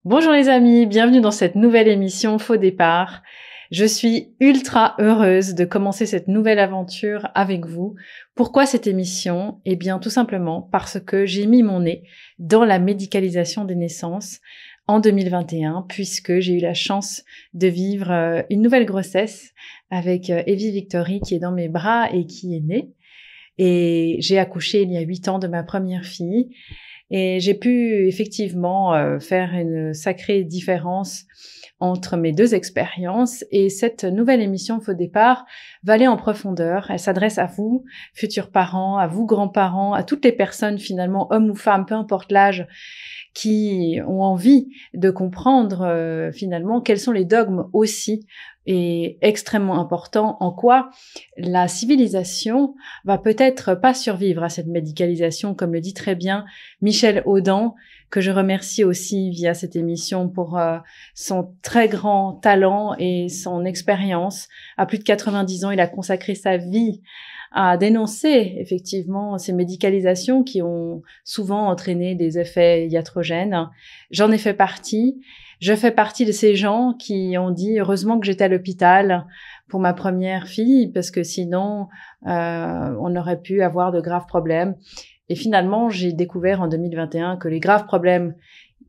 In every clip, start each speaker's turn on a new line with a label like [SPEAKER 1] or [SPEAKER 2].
[SPEAKER 1] Bonjour les amis, bienvenue dans cette nouvelle émission Faux Départ. Je suis ultra heureuse de commencer cette nouvelle aventure avec vous. Pourquoi cette émission? Eh bien tout simplement parce que j'ai mis mon nez dans la médicalisation des naissances en 2021 puisque j'ai eu la chance de vivre une nouvelle grossesse avec Evie Victory qui est dans mes bras et qui est née. Et j'ai accouché il y a 8 ans de ma première fille. Et j'ai pu effectivement faire une sacrée différence entre mes deux expériences. Et cette nouvelle émission Faux Départ va aller en profondeur. Elle s'adresse à vous, futurs parents, à vous, grands-parents, à toutes les personnes finalement, hommes ou femmes, peu importe l'âge, qui ont envie de comprendre finalement quels sont les dogmes aussi et extrêmement important, en quoi la civilisation va peut-être pas survivre à cette médicalisation, comme le dit très bien Michel Audin, que je remercie aussi via cette émission pour son très grand talent et son expérience. À plus de 90 ans, il a consacré sa vie à dénoncer effectivement ces médicalisations qui ont souvent entraîné des effets iatrogènes. J'en ai fait partie. Je fais partie de ces gens qui ont dit heureusement que j'étais à l'hôpital pour ma première fille parce que sinon on aurait pu avoir de graves problèmes. Et finalement, j'ai découvert en 2021 que les graves problèmes,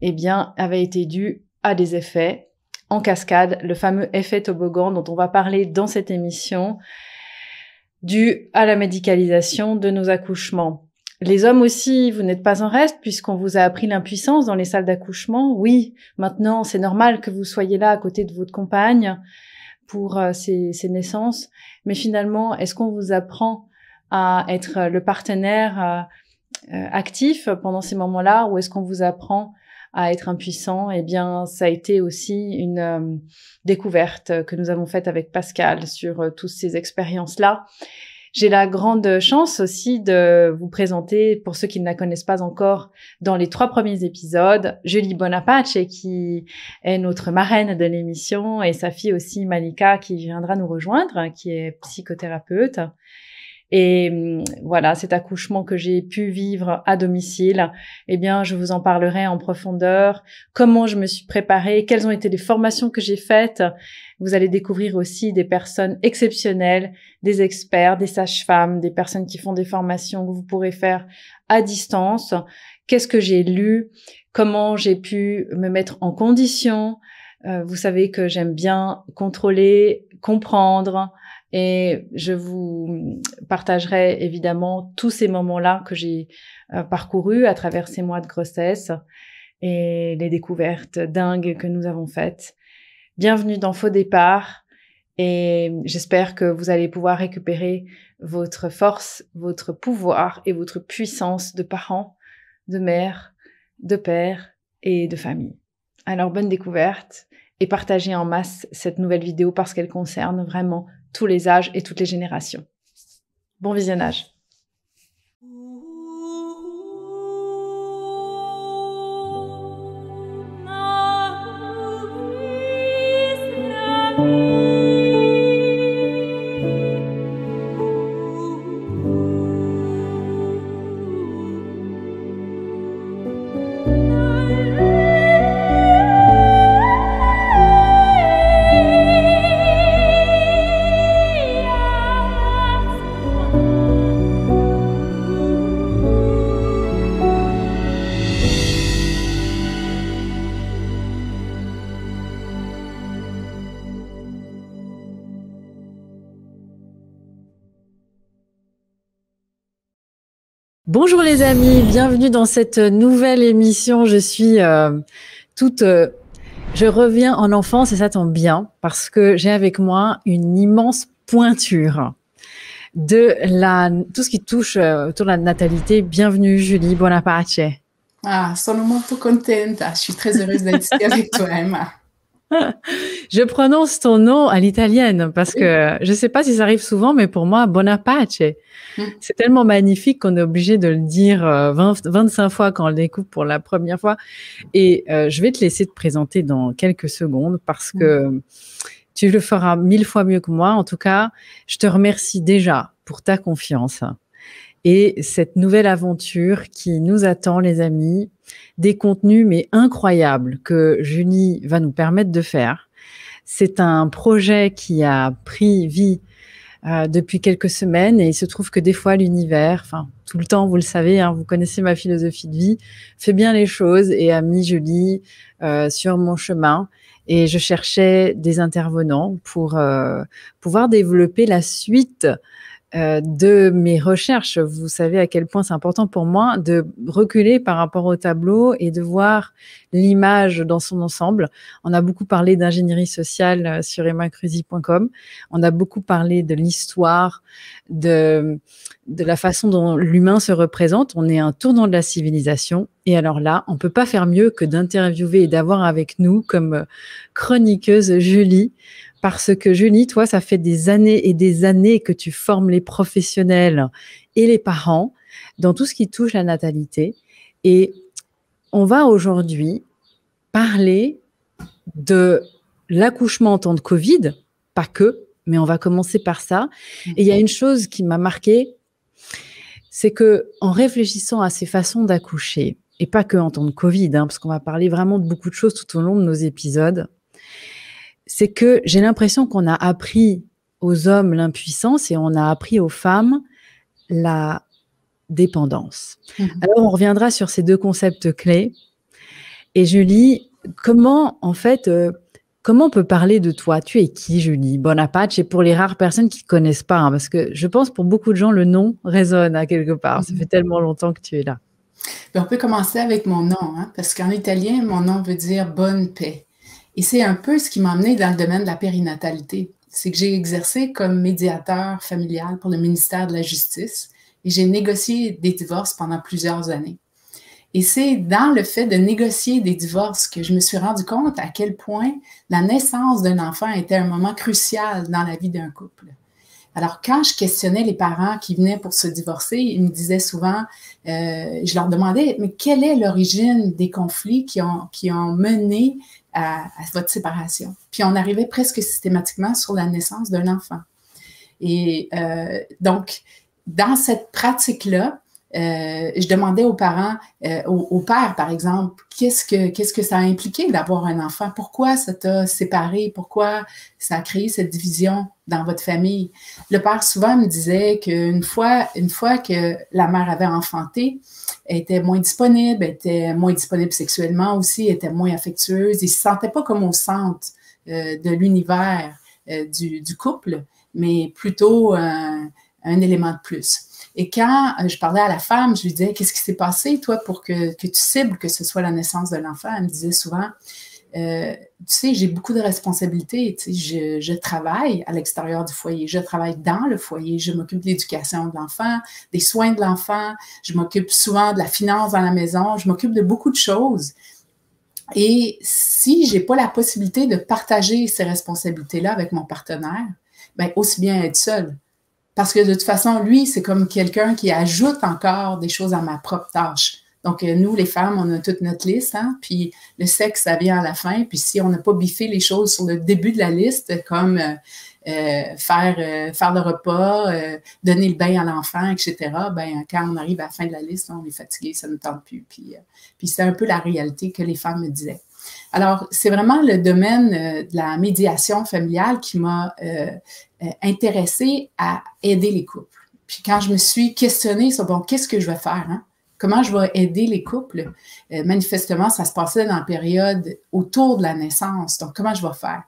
[SPEAKER 1] eh bien, avaient été dus à des effets en cascade, le fameux effet toboggan dont on va parler dans cette émission, dû à la médicalisation de nos accouchements. Les hommes aussi, vous n'êtes pas en reste puisqu'on vous a appris l'impuissance dans les salles d'accouchement. Oui, maintenant, c'est normal que vous soyez là à côté de votre compagne pour ces naissances. Mais finalement, est-ce qu'on vous apprend à être le partenaire actif pendant ces moments-là ou est-ce qu'on vous apprend à être impuissant? Eh bien, ça a été aussi une découverte que nous avons faite avec Pascal sur toutes ces expériences-là. J'ai la grande chance aussi de vous présenter, pour ceux qui ne la connaissent pas encore, dans les 3 premiers épisodes, Julie Bonaparte, qui est notre marraine de l'émission, et sa fille aussi, Malika, qui viendra nous rejoindre, qui est psychothérapeute. Et voilà, cet accouchement que j'ai pu vivre à domicile, eh bien, je vous en parlerai en profondeur, comment je me suis préparée, quelles ont été les formations que j'ai faites. Vous allez découvrir aussi des personnes exceptionnelles, des experts, des sages-femmes, des personnes qui font des formations que vous pourrez faire à distance. Qu'est-ce que j'ai lu, comment j'ai pu me mettre en condition. Vous savez que j'aime bien contrôler, comprendre. Et je vous partagerai évidemment tous ces moments-là que j'ai parcourus à travers ces mois de grossesse et les découvertes dingues que nous avons faites. Bienvenue dans Faux Départ et j'espère que vous allez pouvoir récupérer votre force, votre pouvoir et votre puissance de parents, de mères, de pères et de famille. Alors bonne découverte et partagez en masse cette nouvelle vidéo parce qu'elle concerne vraiment tous les âges et toutes les générations. Bon visionnage. Bonjour les amis, bienvenue dans cette nouvelle émission. Je suis je reviens en enfance et ça tombe bien parce que j'ai avec moi une immense pointure de tout ce qui touche autour de la natalité. Bienvenue Julie Bonaparte.
[SPEAKER 2] Ah, sono molto contenta. Je suis très heureuse d'être ici avec toi, Emma.
[SPEAKER 1] Je prononce ton nom à l'italienne parce que je sais pas si ça arrive souvent, mais pour moi, Bonaparte, c'est tellement magnifique qu'on est obligé de le dire 25 fois quand on le découvre pour la première fois. Et je vais te laisser te présenter dans quelques secondes parce que tu le feras 1000 fois mieux que moi. En tout cas, je te remercie déjà pour ta confiance et cette nouvelle aventure qui nous attend, les amis, des contenus mais incroyables que Julie va nous permettre de faire. C'est un projet qui a pris vie depuis quelques semaines et il se trouve que des fois l'univers, enfin tout le temps, vous le savez, hein, vous connaissez ma philosophie de vie, fait bien les choses et a mis Julie sur mon chemin. Et je cherchais des intervenants pour pouvoir développer la suite de mes recherches. Vous savez à quel point c'est important pour moi de reculer par rapport au tableau et de voir l'image dans son ensemble. On a beaucoup parlé d'ingénierie sociale sur emmacruzy.com. On a beaucoup parlé de l'histoire, de la façon dont l'humain se représente. On est un tournant de la civilisation. Et alors là, on peut pas faire mieux que d'interviewer et d'avoir avec nous comme chroniqueuse Julie. Parce que Julie, toi, ça fait des années et des années que tu formes les professionnels et les parents dans tout ce qui touche la natalité. Et on va aujourd'hui parler de l'accouchement en temps de Covid, pas que, mais on va commencer par ça. Et il y a une chose qui m'a marquée, c'est que en réfléchissant à ces façons d'accoucher, et pas que en temps de Covid, parce qu'on va parler vraiment de beaucoup de choses tout au long de nos épisodes, c'est que j'ai l'impression qu'on a appris aux hommes l'impuissance et on a appris aux femmes la dépendance. Alors, on reviendra sur ces deux concepts clés. Et Julie, comment on peut parler de toi? Tu es qui, Julie Bonaparte? Et pour les rares personnes qui ne connaissent pas, parce que je pense pour beaucoup de gens, le nom résonne à quelque part. Ça fait tellement longtemps que tu es là.
[SPEAKER 2] On peut commencer avec mon nom, parce qu'en italien, mon nom veut dire « bonne paix ». Et c'est un peu ce qui m'a emmenée dans le domaine de la périnatalité. C'est que j'ai exercé comme médiateur familial pour le ministère de la Justice et j'ai négocié des divorces pendant plusieurs années. Et c'est dans le fait de négocier des divorces que je me suis rendu compte à quel point la naissance d'un enfant était un moment crucial dans la vie d'un couple. Alors, quand je questionnais les parents qui venaient pour se divorcer, ils me disaient souvent, je leur demandais, mais quelle est l'origine des conflits qui ont mené à votre séparation? Puis on arrivait presque systématiquement sur la naissance d'un enfant. Et donc, dans cette pratique-là, je demandais aux parents, au père par exemple, qu'est-ce que ça a impliqué d'avoir un enfant? Pourquoi ça t'a séparé? Pourquoi ça a créé cette division dans votre famille? Le père souvent me disait qu'une fois que la mère avait enfanté, elle était moins disponible sexuellement aussi, elle était moins affectueuse, il ne se sentait pas comme au centre de l'univers du couple, mais plutôt un élément de plus. Et quand je parlais à la femme, je lui disais, qu'est-ce qui s'est passé, toi, pour que tu cibles que ce soit la naissance de l'enfant? Elle me disait souvent, tu sais, j'ai beaucoup de responsabilités, tu sais, je travaille à l'extérieur du foyer, je travaille dans le foyer, je m'occupe de l'éducation de l'enfant, des soins de l'enfant, je m'occupe souvent de la finance dans la maison, je m'occupe de beaucoup de choses. Et si j'ai pas la possibilité de partager ces responsabilités-là avec mon partenaire, ben aussi bien être seule. Parce que de toute façon, lui, c'est comme quelqu'un qui ajoute encore des choses à ma propre tâche. Donc, nous, les femmes, on a toute notre liste, puis le sexe, ça vient à la fin. Puis si on n'a pas biffé les choses sur le début de la liste, comme faire le repas, donner le bain à l'enfant, etc., ben quand on arrive à la fin de la liste, on est fatigué, ça ne nous tente plus. Puis c'est un peu la réalité que les femmes me disaient. Alors, c'est vraiment le domaine de la médiation familiale qui m'a intéressée à aider les couples. Puis quand je me suis questionnée sur, bon, qu'est-ce que je vais faire? Comment je vais aider les couples? Manifestement, ça se passait dans la période autour de la naissance. Donc, comment je vais faire?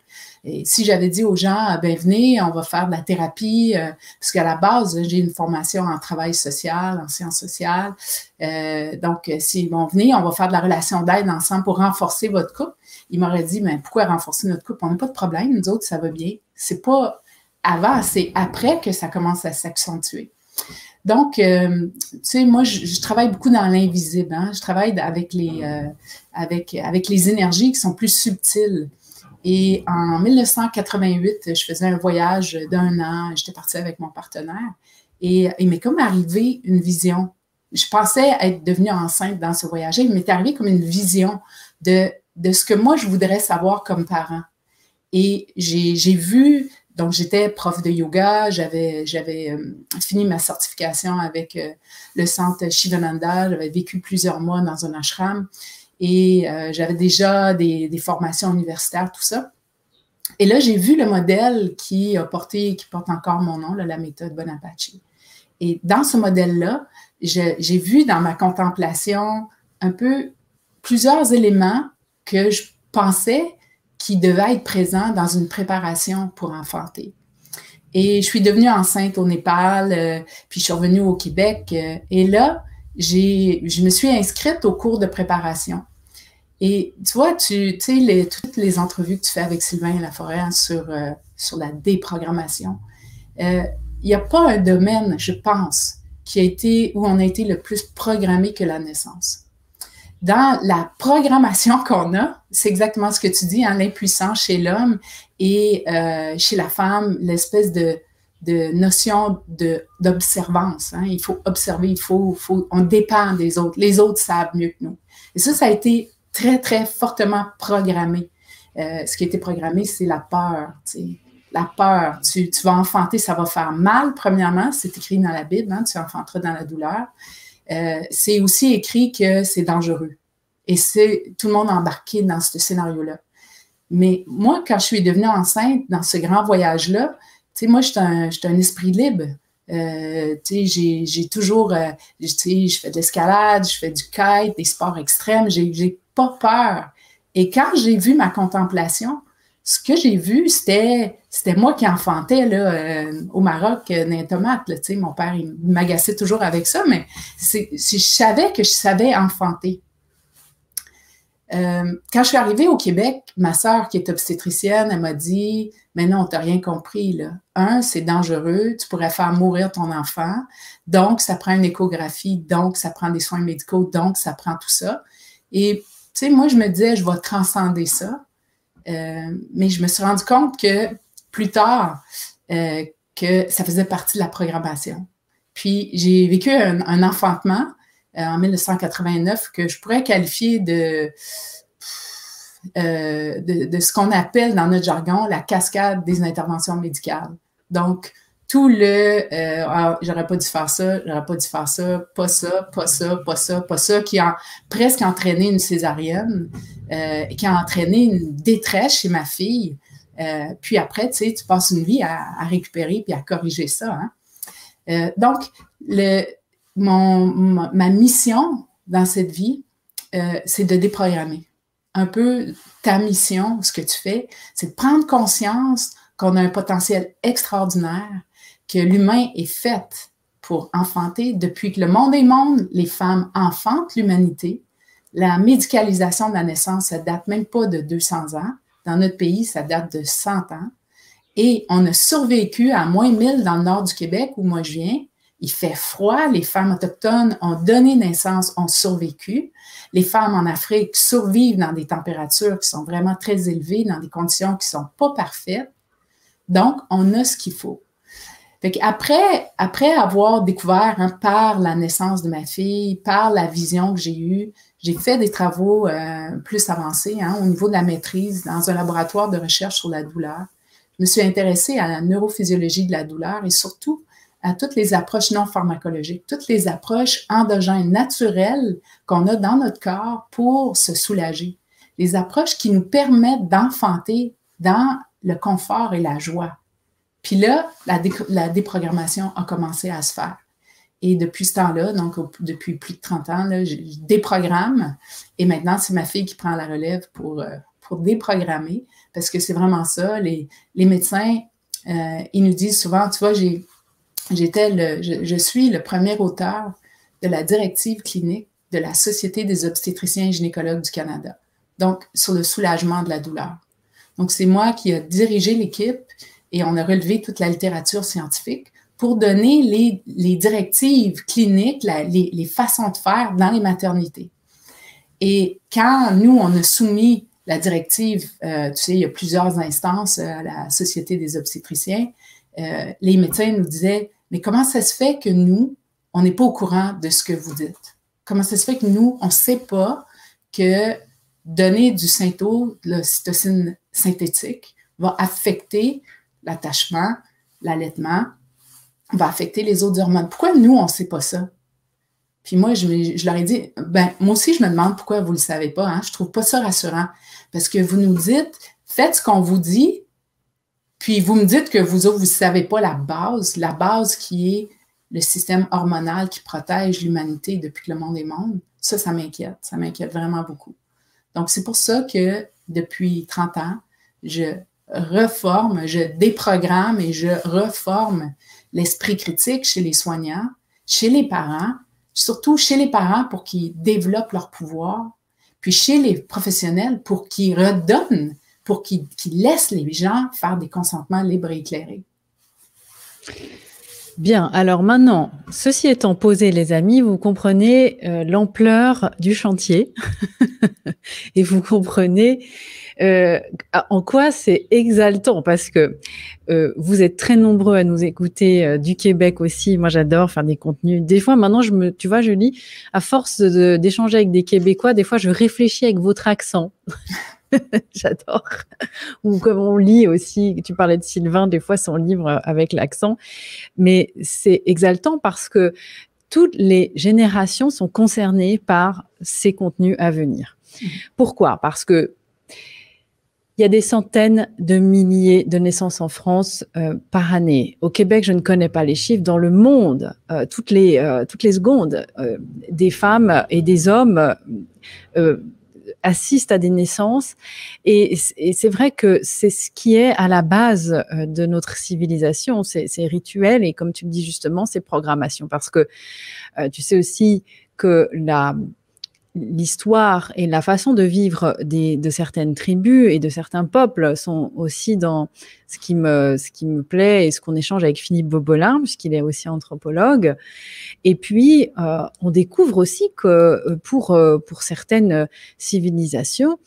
[SPEAKER 2] Et si j'avais dit aux gens, ben venez, on va faire de la thérapie, parce qu'à la base, j'ai une formation en travail social, en sciences sociales. Donc, si bon, venez, on va faire de la relation d'aide ensemble pour renforcer votre couple. Il m'aurait dit, mais pourquoi renforcer notre couple? On n'a pas de problème, nous autres, ça va bien. C'est pas avant, c'est après que ça commence à s'accentuer. Donc, tu sais, moi, je travaille beaucoup dans l'invisible. Je travaille avec les énergies qui sont plus subtiles. Et en 1988, je faisais un voyage d'1 an. J'étais partie avec mon partenaire. Et il m'est comme arrivé une vision. Je pensais être devenue enceinte dans ce voyage. Il m'est arrivé comme une vision de ce que moi, je voudrais savoir comme parent. Et j'ai vu Donc, j'étais prof de yoga, j'avais fini ma certification avec le centre Shivananda, j'avais vécu plusieurs mois dans un ashram et j'avais déjà des formations universitaires, tout ça. Et là, j'ai vu le modèle qui porte encore mon nom, là, la méthode Bonaparte. Et dans ce modèle-là, j'ai vu dans ma contemplation un peu plusieurs éléments que je pensais qui devaient être présents dans une préparation pour enfanter. Et je suis devenue enceinte au Népal, puis je suis revenue au Québec. Et là, je me suis inscrite au cours de préparation. Et tu vois, tu sais, toutes les entrevues que tu fais avec Sylvain Laforêt sur la déprogrammation, il n'y a pas un domaine, je pense, où on a été le plus programmé que la naissance. Dans la programmation qu'on a, c'est exactement ce que tu dis, hein, l'impuissance chez l'homme et chez la femme, l'espèce de notion d'observance. Hein. Il faut observer, on dépend des autres. Les autres savent mieux que nous. Et ça a été très, très fortement programmé. Ce qui a été programmé, c'est la peur. Tu sais. La peur. Tu vas enfanter, ça va faire mal, premièrement. C'est écrit dans la Bible, hein, tu enfanteras dans la douleur. C'est aussi écrit que c'est dangereux. Et c'est tout le monde embarqué dans ce scénario-là. Mais moi, quand je suis devenue enceinte dans ce grand voyage-là, tu sais, moi, je suis un esprit libre. Tu sais, j'ai toujours, tu sais, je fais de l'escalade, je fais du kite, des sports extrêmes, j'ai pas peur. Et quand j'ai vu ma contemplation, ce que j'ai vu, c'était moi qui enfantais là, au Maroc des tomates. Là, tu sais, mon père, il m'agaçait toujours avec ça, mais je savais que je savais enfanter. Quand je suis arrivée au Québec, ma sœur, qui est obstétricienne, elle m'a dit « Mais non, t'as rien compris, là. Un, c'est dangereux, tu pourrais faire mourir ton enfant, donc ça prend une échographie, donc ça prend des soins médicaux, donc ça prend tout ça. » Et, tu sais, moi, je me disais « Je vais transcender ça. » Mais je me suis rendu compte que plus tard, que ça faisait partie de la programmation. Puis j'ai vécu un enfantement en 1989 que je pourrais qualifier de ce qu'on appelle dans notre jargon la cascade des interventions médicales. Donc, tout j'aurais pas dû faire ça, j'aurais pas dû faire ça, pas ça, pas ça, pas ça, pas ça, qui a presque entraîné une césarienne, qui a entraîné une détresse chez ma fille. Puis après, tu sais, tu passes une vie à récupérer puis à corriger ça. Hein? Donc, ma mission dans cette vie, c'est de déprogrammer. Un peu ta mission, ce que tu fais, c'est de prendre conscience qu'on a un potentiel extraordinaire, que l'humain est fait pour enfanter. Depuis que le monde est monde, les femmes enfantent l'humanité. La médicalisation de la naissance, ça date même pas de 200 ans. Dans notre pays, ça date de 100 ans. Et on a survécu à -1000 dans le nord du Québec, où moi je viens. Il fait froid, les femmes autochtones ont donné naissance, ont survécu. Les femmes en Afrique survivent dans des températures qui sont vraiment très élevées, dans des conditions qui sont pas parfaites. Donc, on a ce qu'il faut. Fait qu'après avoir découvert par la naissance de ma fille, par la vision que j'ai eue, j'ai fait des travaux plus avancés au niveau de la maîtrise dans un laboratoire de recherche sur la douleur. Je me suis intéressée à la neurophysiologie de la douleur et surtout à toutes les approches non pharmacologiques, toutes les approches endogènes naturelles qu'on a dans notre corps pour se soulager. Les approches qui nous permettent d'enfanter dans le confort et la joie. Puis là, la déprogrammation a commencé à se faire. Et depuis ce temps-là, donc depuis plus de 30 ans, là, je déprogramme. Et maintenant, c'est ma fille qui prend la relève pour déprogrammer, parce que c'est vraiment ça. Les médecins, ils nous disent souvent, tu vois, je suis le premier auteur de la directive clinique de la Société des obstétriciens et gynécologues du Canada, donc sur le soulagement de la douleur. Donc, c'est moi qui ai dirigé l'équipe et on a relevé toute la littérature scientifique pour donner les directives cliniques, les façons de faire dans les maternités. Et quand nous, on a soumis la directive, tu sais, il y a plusieurs instances à la Société des obstétriciens, les médecins nous disaient « Mais comment ça se fait que nous, on n'est pas au courant de ce que vous dites? Comment ça se fait que nous, on ne sait pas que donner du Synto, de l'ocytocine synthétique, va affecter l'attachement, l'allaitement va affecter les autres hormones. Pourquoi nous, on ne sait pas ça? Puis moi, je leur ai dit, moi aussi, je me demande pourquoi vous ne le savez pas. Hein? Je ne trouve pas ça rassurant. Parce que vous nous dites, faites ce qu'on vous dit, puis vous me dites que vous ne savez pas la base qui est le système hormonal qui protège l'humanité depuis que le monde est monde. Ça m'inquiète. Ça m'inquiète vraiment beaucoup. Donc, c'est pour ça que depuis 30 ans, je reforme, je déprogramme et je reforme l'esprit critique chez les soignants, chez les parents, surtout chez les parents pour qu'ils développent leur pouvoir, puis chez les professionnels pour qu'ils redonnent, pour qu'ils laissent les gens faire des consentements libres et éclairés.
[SPEAKER 1] Bien, alors maintenant, ceci étant posé, les amis, vous comprenez l'ampleur du chantier et vous comprenez en quoi c'est exaltant, parce que vous êtes très nombreux à nous écouter du Québec aussi. Moi, j'adore faire des contenus. Des fois, maintenant, tu vois, Julie, à force d'échanger avec des Québécois, des fois, je réfléchis avec votre accent. J'adore. Ou comme on lit aussi, tu parlais de Sylvain, des fois son livre avec l'accent. Mais c'est exaltant parce que toutes les générations sont concernées par ces contenus à venir. Pourquoi? Parce que il y a des centaines de milliers de naissances en France par année. Au Québec, je ne connais pas les chiffres. Dans le monde, toutes les secondes, des femmes et des hommes assistent à des naissances, et c'est vrai que c'est ce qui est à la base de notre civilisation, ces rituels, et comme tu le dis justement, ces programmations, parce que tu sais aussi que l'histoire et la façon de vivre de certaines tribus et de certains peuples sont aussi dans ce qui me plaît et ce qu'on échange avec Philippe Bobolin, puisqu'il est aussi anthropologue. Et puis, on découvre aussi que pour certaines civilisations,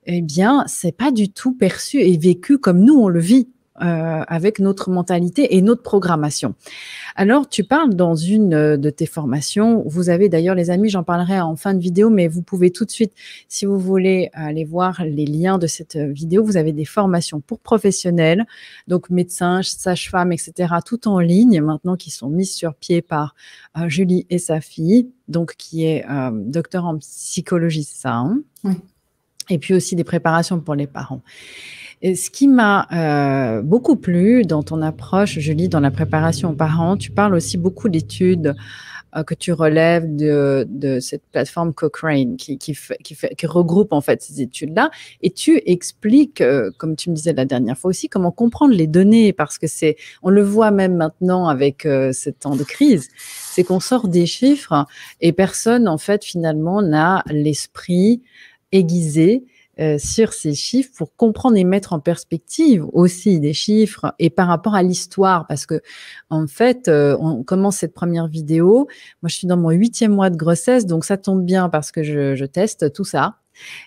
[SPEAKER 1] eh bien, c'est pas du tout perçu et vécu comme nous, on le vit. Avec notre mentalité et notre programmation. Alors, tu parles dans une de tes formations, vous avez d'ailleurs, les amis, j'en parlerai en fin de vidéo, mais vous pouvez tout de suite, si vous voulez aller voir les liens de cette vidéo, vous avez des formations pour professionnels, donc médecins, sages-femmes, etc., tout en ligne maintenant, qui sont mises sur pied par Julie et sa fille, donc qui est docteur en psychologie, c'est ça, hein?
[SPEAKER 2] Oui.
[SPEAKER 1] Et puis aussi des préparations pour les parents. Et ce qui m'a beaucoup plu dans ton approche, je lis dans la préparation aux parents, tu parles aussi beaucoup d'études que tu relèves de cette plateforme Cochrane qui regroupe en fait ces études-là, et tu expliques, comme tu me disais la dernière fois aussi, comment comprendre les données, parce que on le voit même maintenant avec ce temps de crise, c'est qu'on sort des chiffres et personne en fait finalement n'a l'esprit aiguisé sur ces chiffres pour comprendre et mettre en perspective aussi des chiffres et par rapport à l'histoire, parce que en fait, on commence cette première vidéo. Moi, je suis dans mon 8e mois de grossesse, donc ça tombe bien parce que je teste tout ça.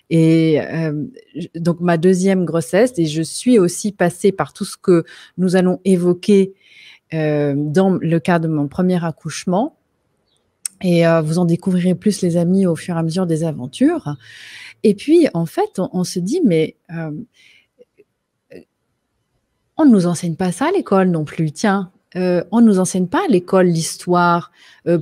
[SPEAKER 1] Et donc ma 2e grossesse, et je suis aussi passée par tout ce que nous allons évoquer dans le cas de mon premier accouchement. Et vous en découvrirez plus, les amis, au fur et à mesure des aventures. Et puis, en fait, on se dit, mais on ne nous enseigne pas ça à l'école non plus. Tiens, on ne nous enseigne pas à l'école l'histoire,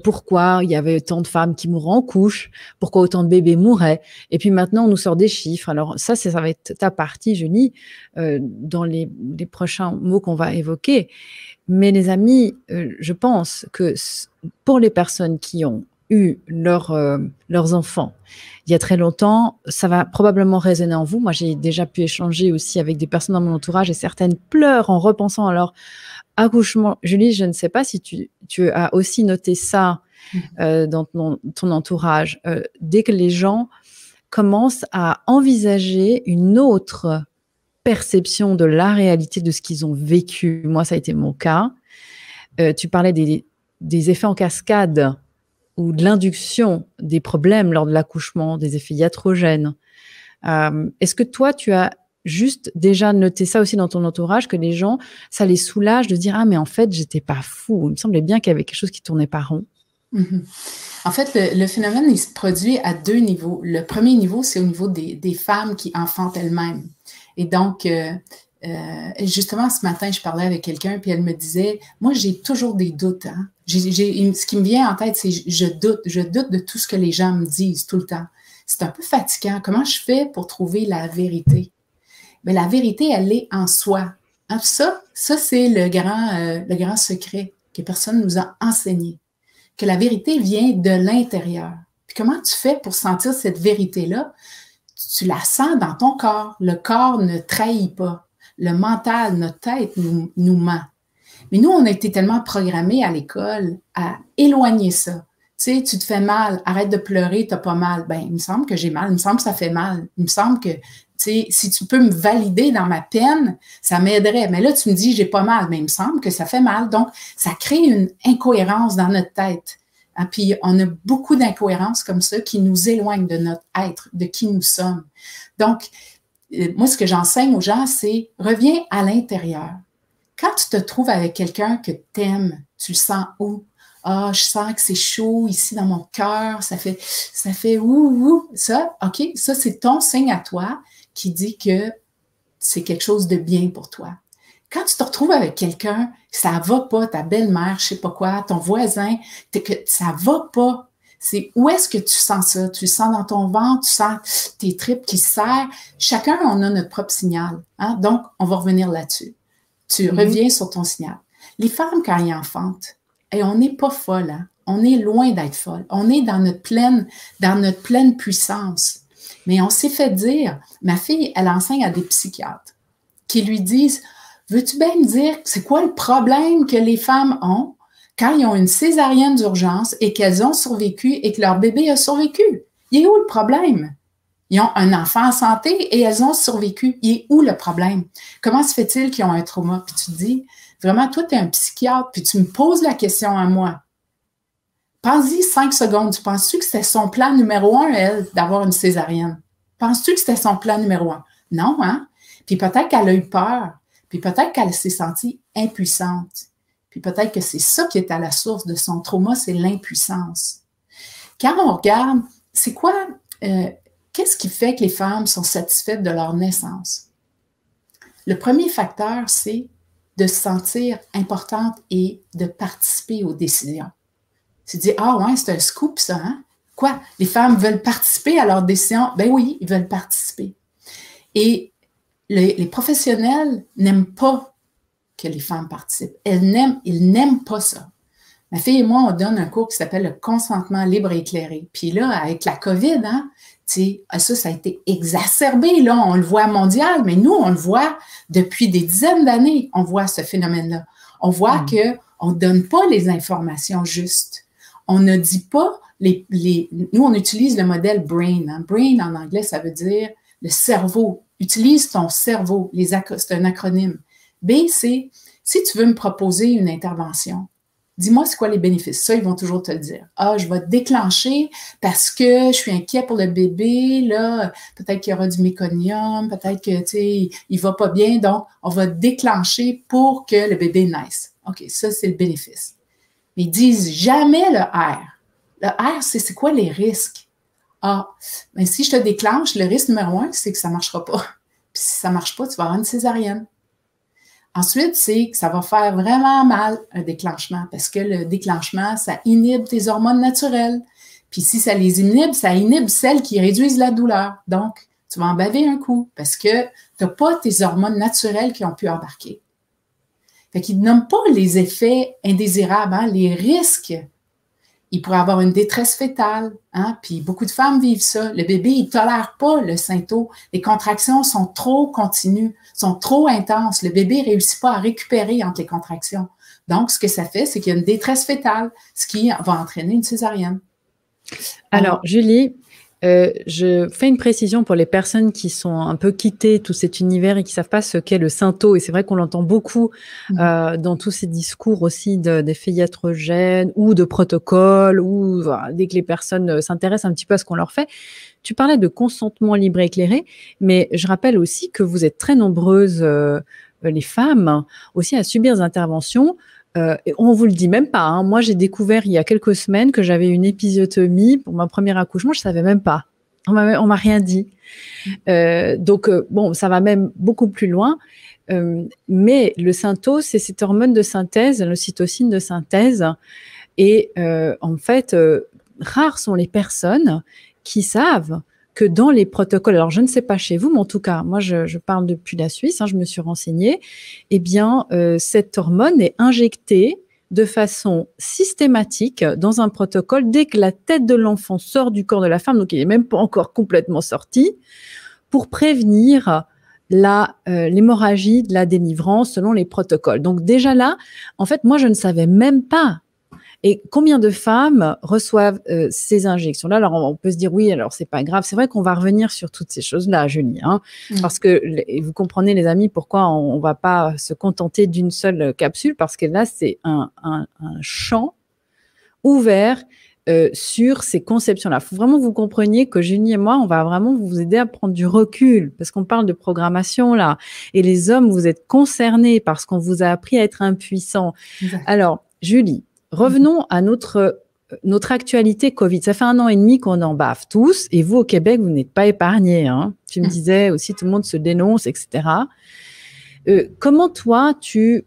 [SPEAKER 1] pourquoi il y avait tant de femmes qui mouraient en couche, pourquoi autant de bébés mouraient. Et puis maintenant, on nous sort des chiffres. Alors ça va être ta partie, Julie, dans les prochains mots qu'on va évoquer. Mais les amis, je pense que pour les personnes qui ont eu leurs enfants il y a très longtemps, ça va probablement résonner en vous. Moi, j'ai déjà pu échanger aussi avec des personnes dans mon entourage et certaines pleurent en repensant à leur accouchement. Julie, je ne sais pas si tu as aussi noté ça dans ton entourage. Dès que les gens commencent à envisager une autre perception de la réalité de ce qu'ils ont vécu. Moi, ça a été mon cas. Tu parlais des effets en cascade ou de l'induction des problèmes lors de l'accouchement, des effets iatrogènes. Est-ce que toi, tu as juste déjà noté ça aussi dans ton entourage, que les gens, ça les soulage de dire « Ah, mais en fait, j'étais pas fou. Il me semblait bien qu'il y avait quelque chose qui tournait pas rond. »
[SPEAKER 2] En fait, le phénomène, il se produit à 2 niveaux. Le premier niveau, c'est au niveau des femmes qui enfantent elles-mêmes. Et donc, justement, ce matin, je parlais avec quelqu'un, puis elle me disait, moi, j'ai toujours des doutes. Hein? Ce qui me vient en tête, c'est je doute de tout ce que les gens me disent tout le temps. C'est un peu fatigant. Comment je fais pour trouver la vérité? Mais la vérité, elle est en soi. Hein? Ça c'est le grand secret que personne nous a enseigné. Que la vérité vient de l'intérieur. Puis comment tu fais pour sentir cette vérité-là? Tu la sens dans ton corps. Le corps ne trahit pas. Le mental, notre tête nous ment. Mais nous, on a été tellement programmés à l'école à éloigner ça. Tu sais, tu te fais mal, arrête de pleurer, t'as pas mal. Ben, il me semble que j'ai mal, il me semble que ça fait mal. Il me semble que, tu sais, si tu peux me valider dans ma peine, ça m'aiderait. Mais là, tu me dis, j'ai pas mal, mais il me semble que ça fait mal. Donc, ça crée une incohérence dans notre tête. Hein, puis, on a beaucoup d'incohérences comme ça qui nous éloignent de notre être, de qui nous sommes. Donc, moi, ce que j'enseigne aux gens, c'est reviens à l'intérieur. Quand tu te trouves avec quelqu'un que tu aimes, tu le sens où? Ah, je sens que c'est chaud ici dans mon cœur, ça fait ouh. Ça, OK, ça, c'est ton signe à toi qui dit que c'est quelque chose de bien pour toi. Quand tu te retrouves avec quelqu'un, ça va pas, ta belle-mère, je sais pas quoi, ton voisin, que ça va pas. C'est où est-ce que tu sens ça? Tu le sens dans ton ventre, tu sens tes tripes qui se serrent. Chacun, on a notre propre signal. Hein? Donc, on va revenir là-dessus. Tu reviens sur ton signal. Les femmes, quand elles enfantent, et on n'est pas folle, hein? On est loin d'être folle. On est dans notre pleine puissance. Mais on s'est fait dire, ma fille, elle enseigne à des psychiatres qui lui disent, veux-tu bien me dire c'est quoi le problème que les femmes ont quand ils ont une césarienne d'urgence et qu'elles ont survécu et que leur bébé a survécu? Il est où le problème? Ils ont un enfant en santé et elles ont survécu. Il est où le problème? Comment se fait-il qu'ils ont un trauma? Puis tu te dis, vraiment, toi, tu es un psychiatre, puis tu me poses la question à moi. Pense-y 5 secondes. Tu penses-tu que c'était son plan numéro 1, elle, d'avoir une césarienne? Penses-tu que c'était son plan numéro 1? Non, hein? Puis peut-être qu'elle a eu peur. Puis peut-être qu'elle s'est sentie impuissante. Puis peut-être que c'est ça qui est à la source de son trauma, c'est l'impuissance. Quand on regarde, c'est quoi... qu'est-ce qui fait que les femmes sont satisfaites de leur naissance? Le premier facteur, c'est de se sentir importante et de participer aux décisions. C'est de dire, ah ouais, c'est un scoop ça, hein? Quoi? Les femmes veulent participer à leurs décisions? Ben oui, ils veulent participer. Et les professionnels n'aiment pas que les femmes participent. Ils n'aiment pas ça. Ma fille et moi, on donne un cours qui s'appelle le consentement libre et éclairé. Puis là, avec la COVID, hein, ça a été exacerbé, là, on le voit mondial, mais nous, on le voit depuis des dizaines d'années, on voit ce phénomène-là. On voit qu'on ne donne pas les informations justes. On ne dit pas, nous, on utilise le modèle BRAIN. Hein. BRAIN, en anglais, ça veut dire le cerveau. Utilise ton cerveau. C'est un acronyme. B, c'est, si tu veux me proposer une intervention, dis-moi c'est quoi les bénéfices. Ça, ils vont toujours te le dire. Ah, je vais te déclencher parce que je suis inquiet pour le bébé. Là, peut-être qu'il y aura du méconium, peut-être que, tu sais, il va pas bien. Donc, on va déclencher pour que le bébé naisse. OK, ça, c'est le bénéfice. Mais ils disent jamais le R. Le R, c'est quoi les risques? Ah, mais si je te déclenche, le risque numéro 1, c'est que ça marchera pas. Puis si ça marche pas, tu vas avoir une césarienne. Ensuite, c'est que ça va faire vraiment mal un déclenchement parce que le déclenchement, ça inhibe tes hormones naturelles. Puis si ça les inhibe, ça inhibe celles qui réduisent la douleur. Donc, tu vas en baver un coup parce que tu n'as pas tes hormones naturelles qui ont pu embarquer. Fait qu'ils ne nomment pas les effets indésirables, hein, les risques. Il pourrait avoir une détresse fœtale, hein, puis beaucoup de femmes vivent ça. Le bébé, il ne tolère pas le symptôme. Les contractions sont trop continues, sont trop intenses. Le bébé ne réussit pas à récupérer entre les contractions. Donc, ce que ça fait, c'est qu'il y a une détresse fœtale, ce qui va entraîner une césarienne.
[SPEAKER 1] Alors, Julie, je fais une précision pour les personnes qui sont un peu quittées tout cet univers et qui ne savent pas ce qu'est le Synto. Et c'est vrai qu'on l'entend beaucoup dans tous ces discours aussi d'effets iatrogènes ou de protocoles, ou voilà, dès que les personnes s'intéressent un petit peu à ce qu'on leur fait. Tu parlais de consentement libre et éclairé, mais je rappelle aussi que vous êtes très nombreuses, les femmes, aussi à subir des interventions. Et on vous le dit même pas. Hein. Moi, j'ai découvert il y a quelques semaines que j'avais une épisiotomie pour mon premier accouchement. Je savais même pas. On m'a rien dit. Donc, bon, ça va même beaucoup plus loin. Mais le syntose, c'est cette hormone de synthèse, l'ocytocine de synthèse. Et en fait, rares sont les personnes qui savent que dans les protocoles, alors je ne sais pas chez vous, mais en tout cas, moi je parle depuis la Suisse, je me suis renseignée, eh bien, cette hormone est injectée de façon systématique dans un protocole dès que la tête de l'enfant sort du corps de la femme, donc il n'est même pas encore complètement sorti, pour prévenir l'hémorragie de la délivrance selon les protocoles. Donc déjà là, en fait, moi je ne savais même pas. Et combien de femmes reçoivent ces injections-là? Alors, on peut se dire, oui, alors c'est pas grave. C'est vrai qu'on va revenir sur toutes ces choses-là, Julie, parce que vous comprenez, les amis, pourquoi on va pas se contenter d'une seule capsule, parce que là, c'est un champ ouvert sur ces conceptions-là. Il faut vraiment que vous compreniez que Julie et moi, on va vraiment vous aider à prendre du recul, parce qu'on parle de programmation, là. Et les hommes, vous êtes concernés parce qu'on vous a appris à être impuissants. Exact. Alors, Julie, revenons à notre actualité Covid. Ça fait 1 an et demi qu'on en bave tous. Et vous, au Québec, vous n'êtes pas épargnés. Tu me disais aussi, tout le monde se dénonce, etc. Comment toi, tu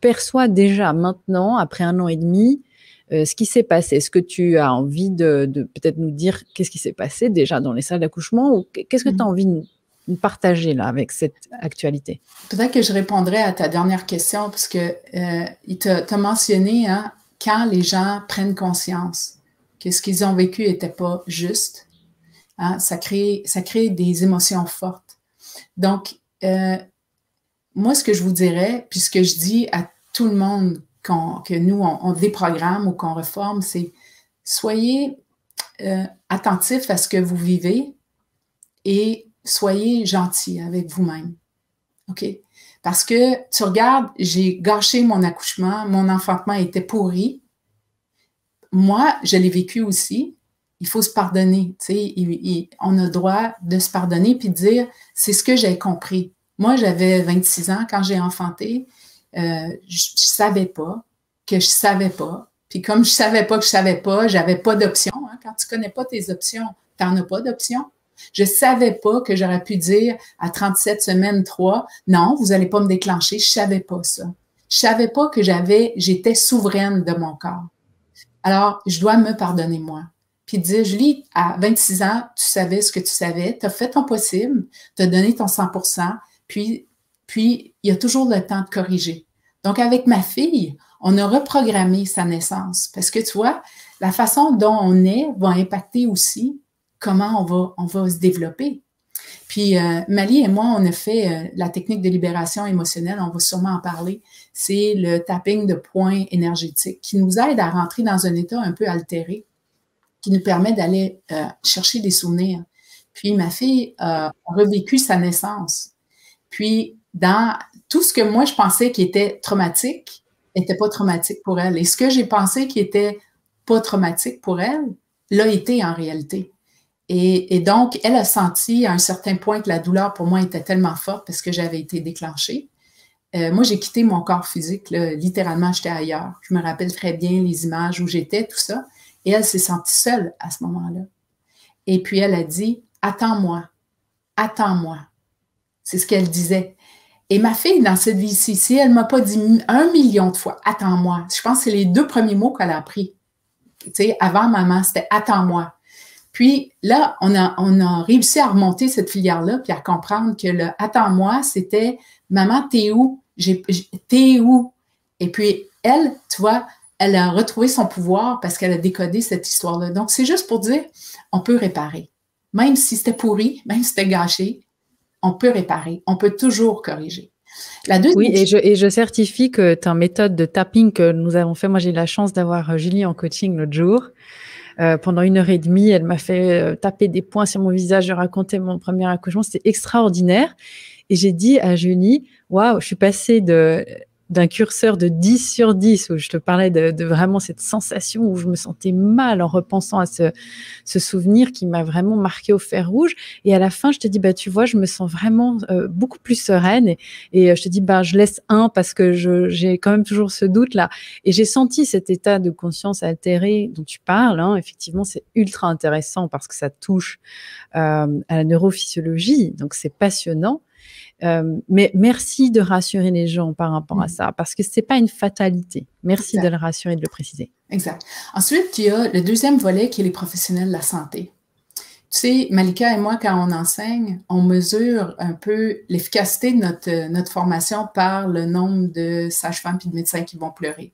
[SPEAKER 1] perçois déjà maintenant, après 1 an et demi, ce qui s'est passé? Est-ce que tu as envie de peut-être nous dire qu'est-ce qui s'est passé déjà dans les salles d'accouchement, ou qu'est-ce que tu as envie de partager là avec cette actualité?
[SPEAKER 2] Peut-être que je répondrai à ta dernière question, parce que il t'a mentionné quand les gens prennent conscience que ce qu'ils ont vécu n'était pas juste, ça crée des émotions fortes. Donc, moi, ce que je vous dirais, puis ce que je dis à tout le monde que nous, on déprogramme ou qu'on reforme, c'est soyez attentifs à ce que vous vivez et soyez gentils avec vous-même. OK? Parce que tu regardes, j'ai gâché mon accouchement, mon enfantement était pourri. Moi, je l'ai vécu aussi. Il faut se pardonner. Tu sais, on a le droit de se pardonner puis de dire, c'est ce que j'ai compris. Moi, j'avais 26 ans quand j'ai enfanté. Je savais pas que je savais pas. Puis comme je savais pas que je savais pas, j'avais pas d'option. Quand tu connais pas tes options, t'en as pas d'option. Je savais pas que j'aurais pu dire à 37 semaines 3, non, vous allez pas me déclencher. Je savais pas ça. Je savais pas que j'étais souveraine de mon corps. Alors, je dois me pardonner moi. Puis dire, Julie, à 26 ans, tu savais ce que tu savais, tu as fait ton possible, tu as donné ton 100%, puis il y a toujours le temps de corriger. Donc, avec ma fille, on a reprogrammé sa naissance parce que, tu vois, la façon dont on est va impacter aussi comment on va se développer. Puis, Mali et moi, on a fait la technique de libération émotionnelle, on va sûrement en parler. C'est le tapping de points énergétiques qui nous aide à rentrer dans un état un peu altéré, qui nous permet d'aller chercher des souvenirs. Puis, ma fille a revécu sa naissance. Puis, dans tout ce que moi, je pensais qui était traumatique, n'était pas traumatique pour elle. Et ce que j'ai pensé qui était pas traumatique pour elle, l'a été en réalité. Et donc, elle a senti à un certain point que la douleur pour moi était tellement forte parce que j'avais été déclenchée. Moi, j'ai quitté mon corps physique, là, littéralement, j'étais ailleurs. Je me rappelle très bien les images où j'étais, tout ça. Et elle s'est sentie seule à ce moment-là. Et puis, elle a dit, attends-moi, attends-moi. C'est ce qu'elle disait. Et ma fille, dans cette vie-ci, elle ne m'a pas dit 1 million de fois, attends-moi. Je pense que c'est les 2 premiers mots qu'elle a appris. Tu sais, avant maman, c'était attends-moi. Puis là, on a réussi à remonter cette filière-là puis à comprendre que le attends-moi, c'était maman, t'es où? T'es où? Et puis elle, tu vois, elle a retrouvé son pouvoir parce qu'elle a décodé cette histoire-là. Donc, c'est juste pour dire, on peut réparer. Même si c'était pourri, même si c'était gâché, on peut réparer. On peut toujours corriger.
[SPEAKER 1] Oui, et je certifie que ta méthode de tapping que nous avons fait, moi j'ai eu la chance d'avoir Julie en coaching l'autre jour. Pendant 1h30, elle m'a fait taper des points sur mon visage, je racontais mon premier accouchement, c'était extraordinaire. Et j'ai dit à Julie, waouh, je suis passée de d'un curseur de 10 sur 10, où je te parlais de vraiment cette sensation où je me sentais mal en repensant à ce souvenir qui m'a vraiment marqué au fer rouge. Et à la fin, je te dis, bah, tu vois, je me sens vraiment beaucoup plus sereine. Et je te dis, bah, je laisse 1 parce que j'ai quand même toujours ce doute-là. Et j'ai senti cet état de conscience altéré dont tu parles. Hein. Effectivement, c'est ultra intéressant parce que ça touche à la neurophysiologie. Donc, c'est passionnant. Mais merci de rassurer les gens par rapport à ça, parce que c'est pas une fatalité. Merci de le rassurer, de le préciser.
[SPEAKER 2] Exact. Ensuite, il y a le deuxième volet qui est les professionnels de la santé. Tu sais, Malika et moi, quand on enseigne, on mesure un peu l'efficacité de notre formation par le nombre de sages-femmes et de médecins qui vont pleurer.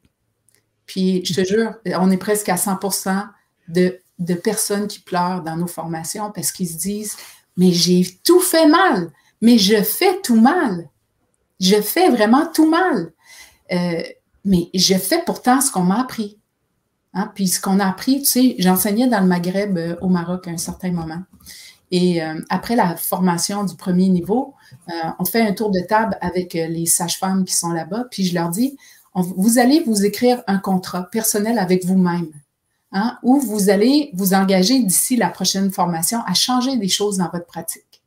[SPEAKER 2] Puis, je te jure, on est presque à 100% de personnes qui pleurent dans nos formations parce qu'ils se disent « Mais j'ai tout fait mal! Mais je fais tout mal! Je fais vraiment tout mal! Mais je fais pourtant ce qu'on m'a appris. » Hein? Puis ce qu'on a appris, tu sais, j'enseignais dans le Maghreb au Maroc à un certain moment. Et après la formation du premier niveau, on fait un tour de table avec les sages-femmes qui sont là-bas, puis je leur dis, vous allez vous écrire un contrat personnel avec vous-même, hein, où vous allez vous engager d'ici la prochaine formation à changer des choses dans votre pratique.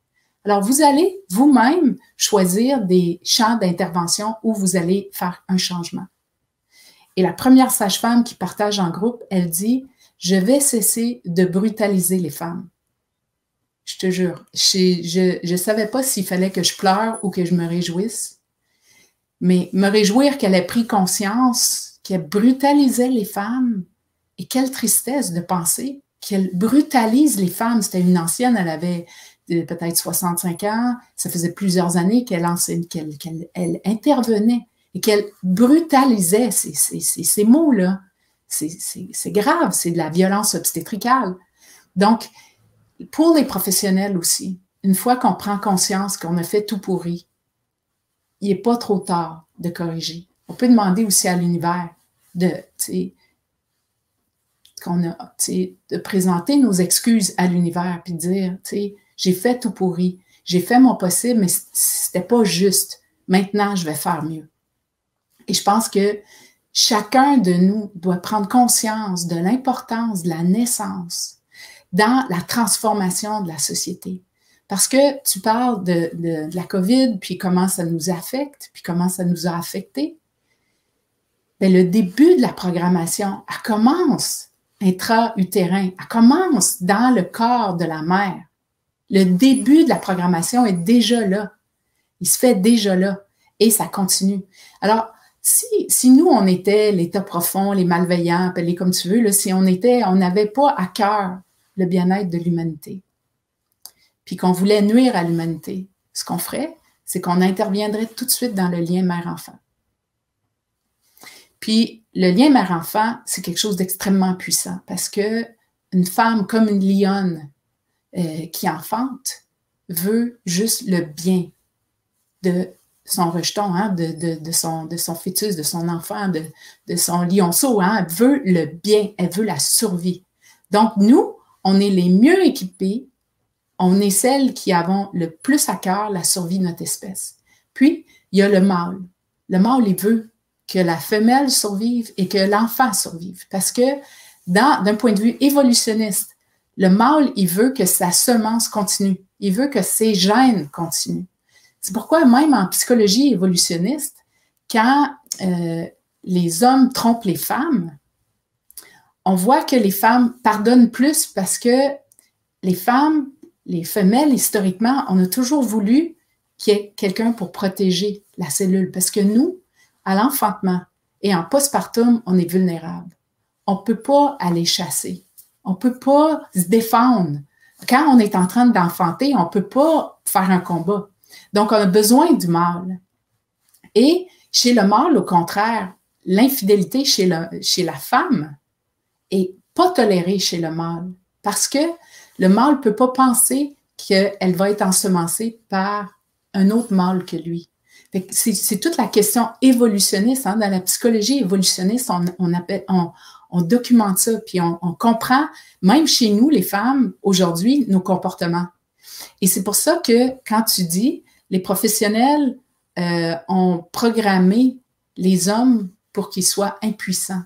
[SPEAKER 2] Alors, vous allez vous-même choisir des champs d'intervention où vous allez faire un changement. Et la première sage-femme qui partage en groupe, elle dit, je vais cesser de brutaliser les femmes. Je te jure, je ne savais pas s'il fallait que je pleure ou que je me réjouisse, mais me réjouir qu'elle ait pris conscience qu'elle brutalisait les femmes, et quelle tristesse de penser qu'elle brutalise les femmes. C'était une ancienne, elle avait peut-être 65 ans, ça faisait plusieurs années qu'elle intervenait et qu'elle brutalisait ces mots-là. C'est grave, c'est de la violence obstétricale. Donc, pour les professionnels aussi, une fois qu'on prend conscience qu'on a fait tout pourri, il n'est pas trop tard de corriger. On peut demander aussi à l'univers de présenter nos excuses à l'univers puis de dire, j'ai fait tout pourri, j'ai fait mon possible, mais c'était pas juste. Maintenant, je vais faire mieux. Et je pense que chacun de nous doit prendre conscience de l'importance de la naissance dans la transformation de la société. Parce que tu parles de la COVID, puis comment ça nous affecte, puis comment ça nous a affectés. Bien, le début de la programmation, elle commence intra-utérin, elle commence dans le corps de la mère. Le début de la programmation est déjà là. Il se fait déjà là. Et ça continue. Alors, si nous, on était l'état profond, les malveillants, appelez comme tu veux, là, si on n'avait pas à cœur le bien-être de l'humanité, puis qu'on voulait nuire à l'humanité, ce qu'on ferait, c'est qu'on interviendrait tout de suite dans le lien mère-enfant. Puis, le lien mère-enfant, c'est quelque chose d'extrêmement puissant parce que une femme comme une lionne qui enfante veut juste le bien de son rejeton, hein, de son fœtus, de son enfant, de son lionceau. Hein, elle veut le bien, elle veut la survie. Donc, nous, on est les mieux équipés, on est celles qui avons le plus à cœur la survie de notre espèce. Puis, il y a le mâle. Le mâle, il veut que la femelle survive et que l'enfant survive. Parce que, d'un point de vue évolutionniste, le mâle, il veut que sa semence continue. Il veut que ses gènes continuent. C'est pourquoi, même en psychologie évolutionniste, quand les hommes trompent les femmes, on voit que les femmes pardonnent plus parce que les femmes, les femelles, historiquement, on a toujours voulu qu'il y ait quelqu'un pour protéger la cellule. Parce que nous, à l'enfantement et en postpartum, on est vulnérable. On ne peut pas aller chasser. On ne peut pas se défendre. Quand on est en train d'enfanter, on ne peut pas faire un combat. Donc, on a besoin du mâle. Et chez le mâle, au contraire, l'infidélité chez la femme est pas tolérée chez le mâle parce que le mâle ne peut pas penser qu'elle va être ensemencée par un autre mâle que lui. C'est toute la question évolutionniste. Hein? Dans la psychologie évolutionniste, on documente ça, puis on comprend, même chez nous, les femmes, aujourd'hui, nos comportements. Et c'est pour ça que quand tu dis, les professionnels ont programmé les hommes pour qu'ils soient impuissants.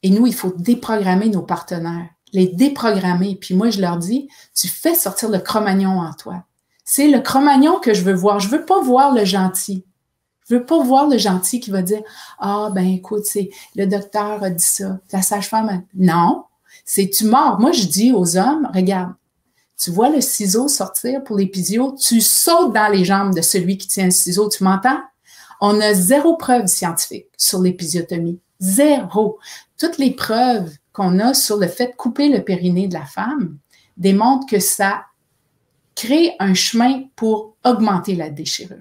[SPEAKER 2] Et nous, il faut déprogrammer nos partenaires, les déprogrammer. Puis moi, je leur dis, tu fais sortir le Cro-Magnon en toi. C'est le Cro-Magnon que je veux voir. Je veux pas voir le gentil. Je veux pas voir le gentil qui va dire, ah, ben écoute, c'est le docteur a dit ça, la sage-femme a... Non, c'est tu mords. Moi, je dis aux hommes, regarde, tu vois le ciseau sortir pour l'épisio, tu sautes dans les jambes de celui qui tient le ciseau, tu m'entends? On a zéro preuve scientifique sur l'épisiotomie. Zéro. Toutes les preuves qu'on a sur le fait de couper le périnée de la femme démontrent que ça crée un chemin pour augmenter la déchirure.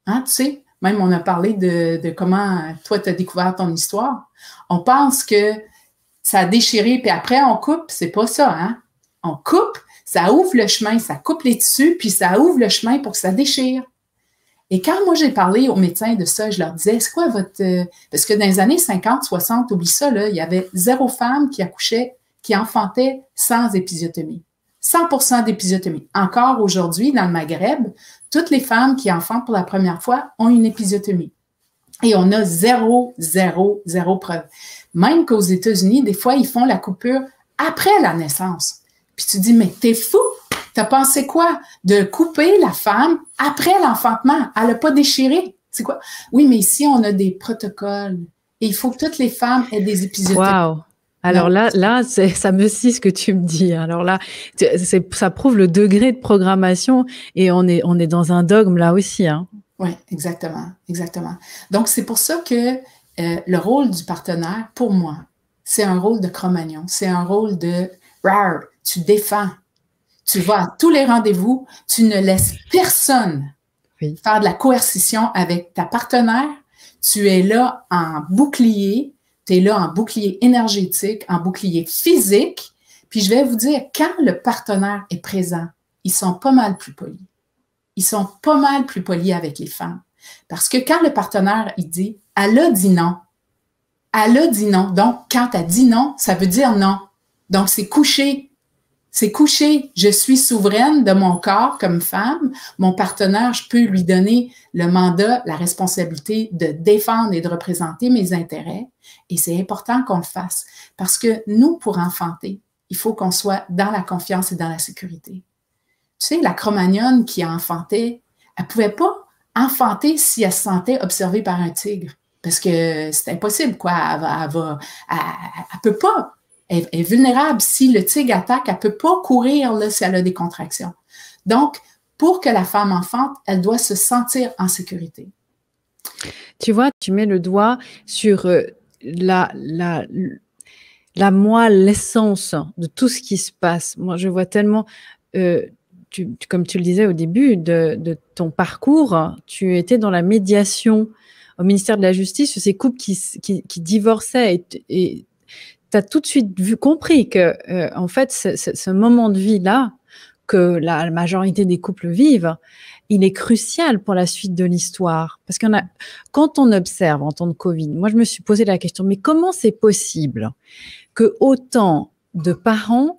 [SPEAKER 2] Hein, tu sais, même on a parlé de comment toi, tu as découvert ton histoire. On pense que ça a déchiré, puis après, on coupe. C'est pas ça, hein? On coupe, ça ouvre le chemin, ça coupe les tissus, puis ça ouvre le chemin pour que ça déchire. Et quand moi, j'ai parlé aux médecins de ça, je leur disais, c'est quoi votre... Parce que dans les années 50, 60, oublie ça, là, il y avait 0 femme qui accouchait, qui enfantait sans épisiotomie. 100% d'épisiotomie. Encore aujourd'hui, dans le Maghreb, toutes les femmes qui enfantent pour la première fois ont une épisiotomie. Et on a zéro preuve. Même qu'aux États-Unis, des fois, ils font la coupure après la naissance. Puis tu dis, mais t'es fou! T'as pensé quoi? De couper la femme après l'enfantement. Elle n'a pas déchiré. C'est quoi? Oui, mais ici, on a des protocoles. Et il faut que toutes les femmes aient des épisiotomies.
[SPEAKER 1] Wow! Alors là, ça me scie ce que tu me dis. Alors là, ça prouve le degré de programmation et on est dans un dogme là aussi, hein.
[SPEAKER 2] Oui, exactement. Donc, c'est pour ça que le rôle du partenaire, pour moi, c'est un rôle de Cro-Magnon. C'est un rôle de rar, tu défends. Tu vas à tous les rendez-vous, tu ne laisses personne faire de la coercition avec ta partenaire. Tu es là en bouclier, tu es là en bouclier énergétique, en bouclier physique. Puis je vais vous dire, quand le partenaire est présent, ils sont pas mal plus polis. Ils sont pas mal plus polis avec les femmes. Parce que quand le partenaire, il dit, elle a dit non. Elle a dit non. Donc, quand elle dit non, ça veut dire non. Donc, c'est couché. C'est couché. Je suis souveraine de mon corps comme femme. Mon partenaire, je peux lui donner le mandat, la responsabilité de défendre et de représenter mes intérêts. Et c'est important qu'on le fasse. Parce que nous, pour enfanter, il faut qu'on soit dans la confiance et dans la sécurité. Tu sais, la Cro-Magnonne qui enfantait, elle pouvait pas enfanter si elle se sentait observée par un tigre. Parce que c'est impossible, quoi. Elle peut pas. Elle est vulnérable. Si le tigre attaque, elle peut pas courir là, si elle a des contractions. Donc, pour que la femme enfante, elle doit se sentir en sécurité.
[SPEAKER 1] Tu vois, tu mets le doigt sur la moelle, l'essence de tout ce qui se passe. Moi, je vois tellement... comme tu le disais au début de ton parcours, tu étais dans la médiation au ministère de la Justice sur ces couples qui divorçaient et tu as tout de suite compris que en fait ce moment de vie-là que la majorité des couples vivent, il est crucial pour la suite de l'histoire. Parce quand on observe en temps de Covid, moi je me suis posé la question, mais comment c'est possible que autant de parents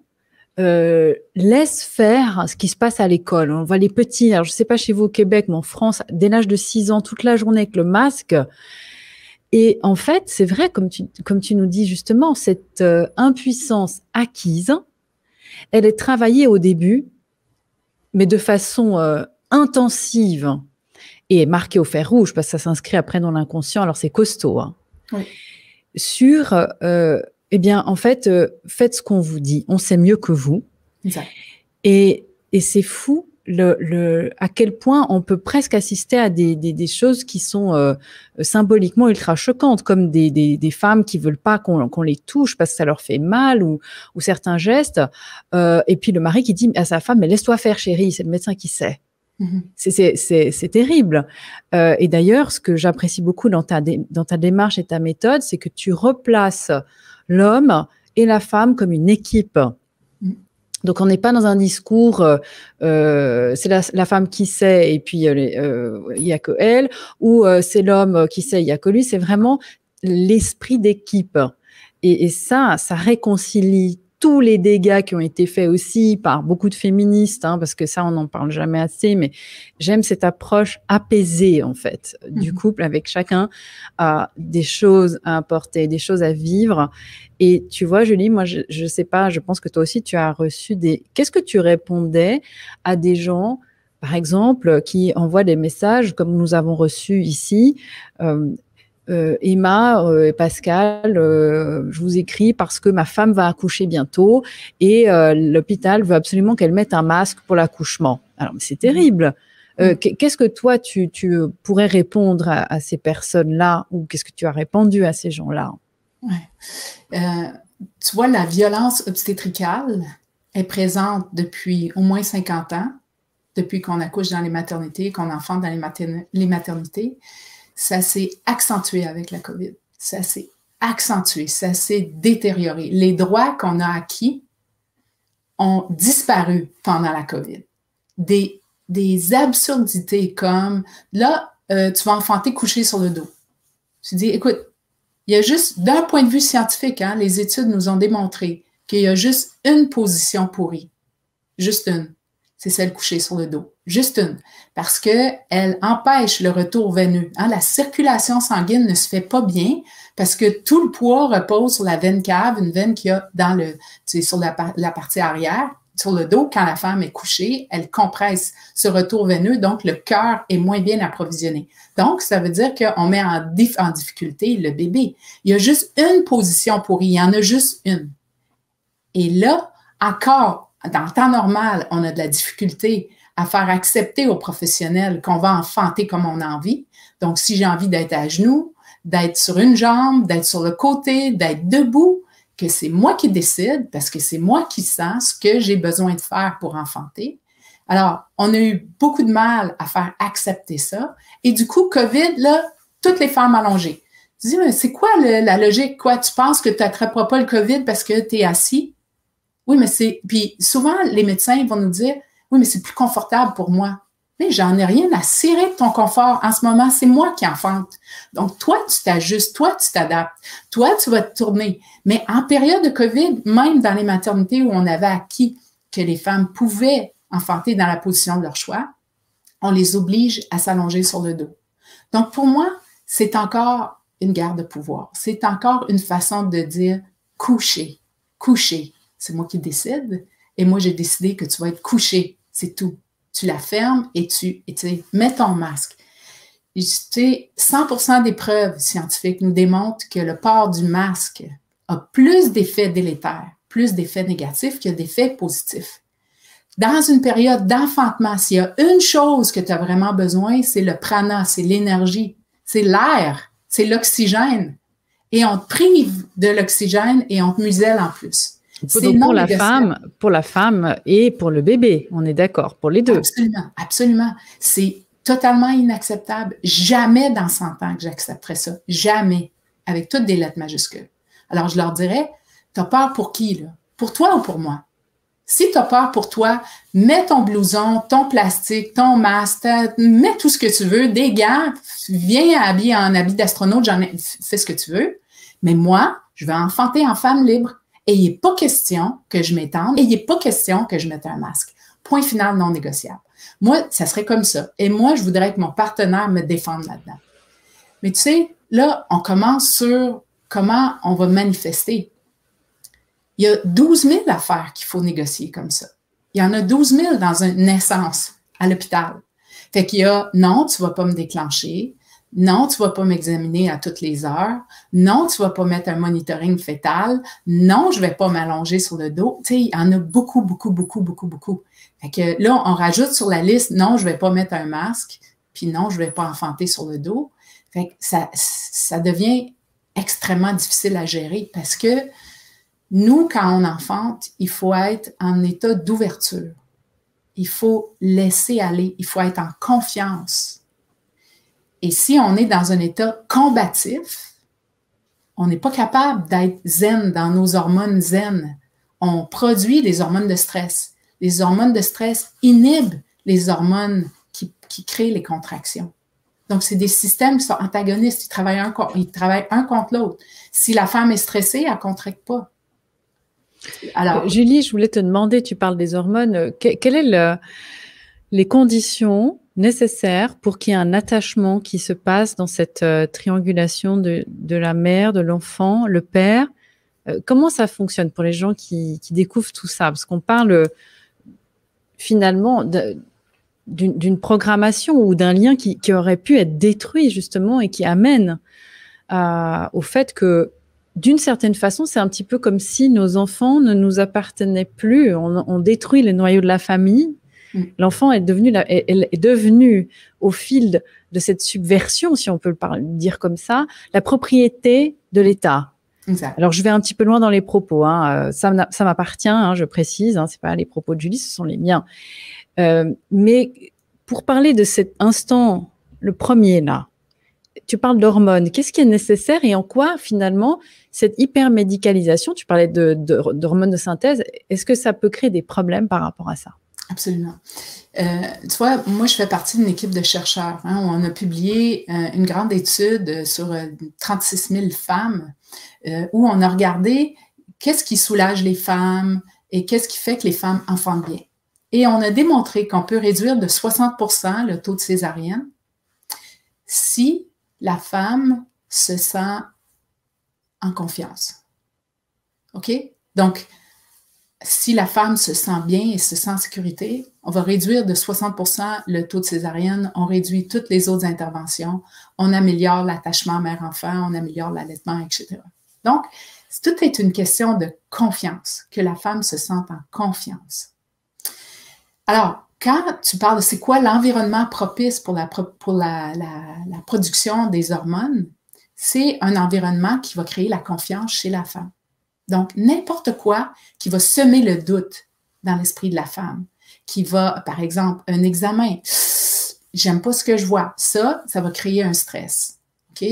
[SPEAKER 1] laisse faire ce qui se passe à l'école. On voit les petits, alors je ne sais pas chez vous au Québec, mais en France, dès l'âge de 6 ans, toute la journée avec le masque. Et en fait, c'est vrai, comme tu nous dis justement, cette impuissance acquise, elle est travaillée au début, mais de façon intensive et marquée au fer rouge, parce que ça s'inscrit après dans l'inconscient, alors c'est costaud. Hein.
[SPEAKER 2] Oui.
[SPEAKER 1] Sur... eh bien, en fait, faites ce qu'on vous dit. On sait mieux que vous.
[SPEAKER 2] Exact.
[SPEAKER 1] Et c'est fou à quel point on peut presque assister à des choses qui sont symboliquement ultra choquantes, comme des femmes qui veulent pas qu'on les touche parce que ça leur fait mal ou certains gestes. Et puis le mari qui dit à sa femme, mais laisse-toi faire, chérie, c'est le médecin qui sait. C'est terrible. Et d'ailleurs, ce que j'apprécie beaucoup dans ta démarche et ta méthode, c'est que tu replaces l'homme et la femme comme une équipe. Donc, on n'est pas dans un discours, c'est la femme qui sait et puis il y a que elle, ou c'est l'homme qui sait, il y a que lui. C'est vraiment l'esprit d'équipe. Et ça réconcilie
[SPEAKER 3] tous les dégâts qui ont été faits aussi par beaucoup de féministes, hein, parce que ça, on n'en parle jamais assez, mais j'aime cette approche apaisée, en fait, du couple, avec chacun des choses à apporter, des choses à vivre. Et tu vois, Julie, moi, je sais pas, je pense que toi aussi, tu as reçu Qu'est-ce que tu répondais à des gens, par exemple, qui envoient des messages, comme nous avons reçu ici, Emma et Pascal, je vous écris parce que ma femme va accoucher bientôt et l'hôpital veut absolument qu'elle mette un masque pour l'accouchement. Alors, c'est terrible. Qu'est-ce que toi, tu pourrais répondre à ces personnes-là, ou qu'est-ce que tu as répondu à ces gens-là?
[SPEAKER 2] Ouais. Tu vois, la violence obstétricale est présente depuis au moins 50 ans, depuis qu'on accouche dans les maternités, qu'on enfante dans les maternités. Ça s'est accentué avec la COVID. Ça s'est accentué, ça s'est détérioré. Les droits qu'on a acquis ont disparu pendant la COVID. Des absurdités comme, là, tu vas enfanter couché sur le dos. Tu dis, écoute, il y a juste, d'un point de vue scientifique, hein, les études nous ont démontré qu'il y a juste une position pourrie. Juste une. C'est celle couchée sur le dos. Juste une. Parce qu'elle empêche le retour veineux. Hein, la circulation sanguine ne se fait pas bien parce que tout le poids repose sur la veine cave, une veine qu'il y a sur la partie arrière, sur le dos. Quand la femme est couchée, elle compresse ce retour veineux, donc le cœur est moins bien approvisionné. Donc, ça veut dire qu'on met en difficulté le bébé. Il y a juste une position pourrie, il y en a juste une. Et là, encore, dans le temps normal, on a de la difficulté à faire accepter aux professionnels qu'on va enfanter comme on a envie. Donc, si j'ai envie d'être à genoux, d'être sur une jambe, d'être sur le côté, d'être debout, que c'est moi qui décide parce que c'est moi qui sens ce que j'ai besoin de faire pour enfanter. Alors, on a eu beaucoup de mal à faire accepter ça. Et du coup, COVID, là, toutes les femmes allongées. Tu dis, mais c'est quoi la logique? Quoi, tu penses que tu n'attraperas pas le COVID parce que tu es assis? Oui, mais puis souvent, les médecins vont nous dire, oui, mais c'est plus confortable pour moi. Mais j'en ai rien à cirer de ton confort. En ce moment, c'est moi qui enfante. Donc, toi, tu t'ajustes, toi, tu t'adaptes, toi, tu vas te tourner. Mais en période de COVID, même dans les maternités où on avait acquis que les femmes pouvaient enfanter dans la position de leur choix, on les oblige à s'allonger sur le dos. Donc, pour moi, c'est encore une guerre de pouvoir. C'est encore une façon de dire coucher, coucher. C'est moi qui décide. Et moi, j'ai décidé que tu vas être couché. C'est tout. Tu la fermes et tu mets ton masque. 100% des preuves scientifiques nous démontrent que le port du masque a plus d'effets délétères, plus d'effets négatifs que d'effets positifs. Dans une période d'enfantement, s'il y a une chose que tu as vraiment besoin, c'est le prana, c'est l'énergie, c'est l'air, c'est l'oxygène. Et on te prive de l'oxygène et on te muselle en plus.
[SPEAKER 3] Donc pour la femme et pour le bébé, on est d'accord, pour les deux.
[SPEAKER 2] Absolument, absolument. C'est totalement inacceptable. Jamais dans 100 ans que j'accepterais ça. Jamais. Avec toutes des lettres majuscules. Alors, je leur dirais, t'as peur pour qui, là? Pour toi ou pour moi? Si t'as peur pour toi, mets ton blouson, ton plastique, ton masque, mets tout ce que tu veux, des gants, viens habiller en habit d'astronaute, fais ce que tu veux. Mais moi, je vais enfanter en femme libre. Et il n'est pas question que je m'étende et il n'est pas question que je mette un masque. Point final non négociable. Moi, ça serait comme ça. Et moi, je voudrais que mon partenaire me défende là-dedans. Mais tu sais, là, on commence sur comment on va manifester. Il y a 12 000 affaires qu'il faut négocier comme ça. Il y en a 12 000 dans une naissance à l'hôpital. Fait qu'il y a, non, tu ne vas pas me déclencher. Non, tu ne vas pas m'examiner à toutes les heures. Non, tu ne vas pas mettre un monitoring fœtal. Non, je ne vais pas m'allonger sur le dos. Tu sais, il y en a beaucoup, beaucoup, beaucoup, beaucoup, beaucoup. Fait que là, on rajoute sur la liste, non, je ne vais pas mettre un masque, puis non, je ne vais pas enfanter sur le dos. Fait que ça devient extrêmement difficile à gérer parce que nous, quand on enfante, il faut être en état d'ouverture. Il faut laisser aller. Il faut être en confiance. Et si on est dans un état combatif, on n'est pas capable d'être zen dans nos hormones zen. On produit des hormones de stress. Les hormones de stress inhibent les hormones qui créent les contractions. Donc, c'est des systèmes qui sont antagonistes. Ils travaillent un contre l'autre. Si la femme est stressée, elle ne contracte pas. Alors,
[SPEAKER 3] Julie, je voulais te demander, tu parles des hormones, quelles est les conditions nécessaires pour qu'il y ait un attachement qui se passe dans cette triangulation de la mère, de l'enfant, le père? Comment ça fonctionne pour les gens qui découvrent tout ça? Parce qu'on parle finalement d'une programmation ou d'un lien qui aurait pu être détruit justement et qui amène au fait que d'une certaine façon, c'est un petit peu comme si nos enfants ne nous appartenaient plus. On détruit le noyau de la famille. L'enfant est devenu au fil de cette subversion, si on peut le dire comme ça, la propriété de l'État.
[SPEAKER 2] Exact.
[SPEAKER 3] Alors, je vais un petit peu loin dans les propos. Ça m'appartient, je précise. C'est pas les propos de Julie, ce sont les miens. Mais pour parler de cet instant, le premier là, tu parles d'hormones. Qu'est-ce qui est nécessaire et en quoi, finalement, cette hypermédicalisation, tu parlais d'hormones de synthèse, est-ce que ça peut créer des problèmes par rapport à ça?
[SPEAKER 2] Absolument. Tu vois, moi, je fais partie d'une équipe de chercheurs. On a publié une grande étude sur 36 000 femmes où on a regardé qu'est-ce qui soulage les femmes et qu'est-ce qui fait que les femmes enfantent bien. Et on a démontré qu'on peut réduire de 60% le taux de césarienne si la femme se sent en confiance. OK? Donc, si la femme se sent bien et se sent en sécurité, on va réduire de 60% le taux de césarienne, on réduit toutes les autres interventions, on améliore l'attachement mère-enfant, on améliore l'allaitement, etc. Donc, tout est une question de confiance, que la femme se sente en confiance. Alors, quand tu parles de c'est quoi l'environnement propice pour la production des hormones, c'est un environnement qui va créer la confiance chez la femme. Donc, n'importe quoi qui va semer le doute dans l'esprit de la femme, qui va, par exemple, un examen, j'aime pas ce que je vois, ça va créer un stress. OK?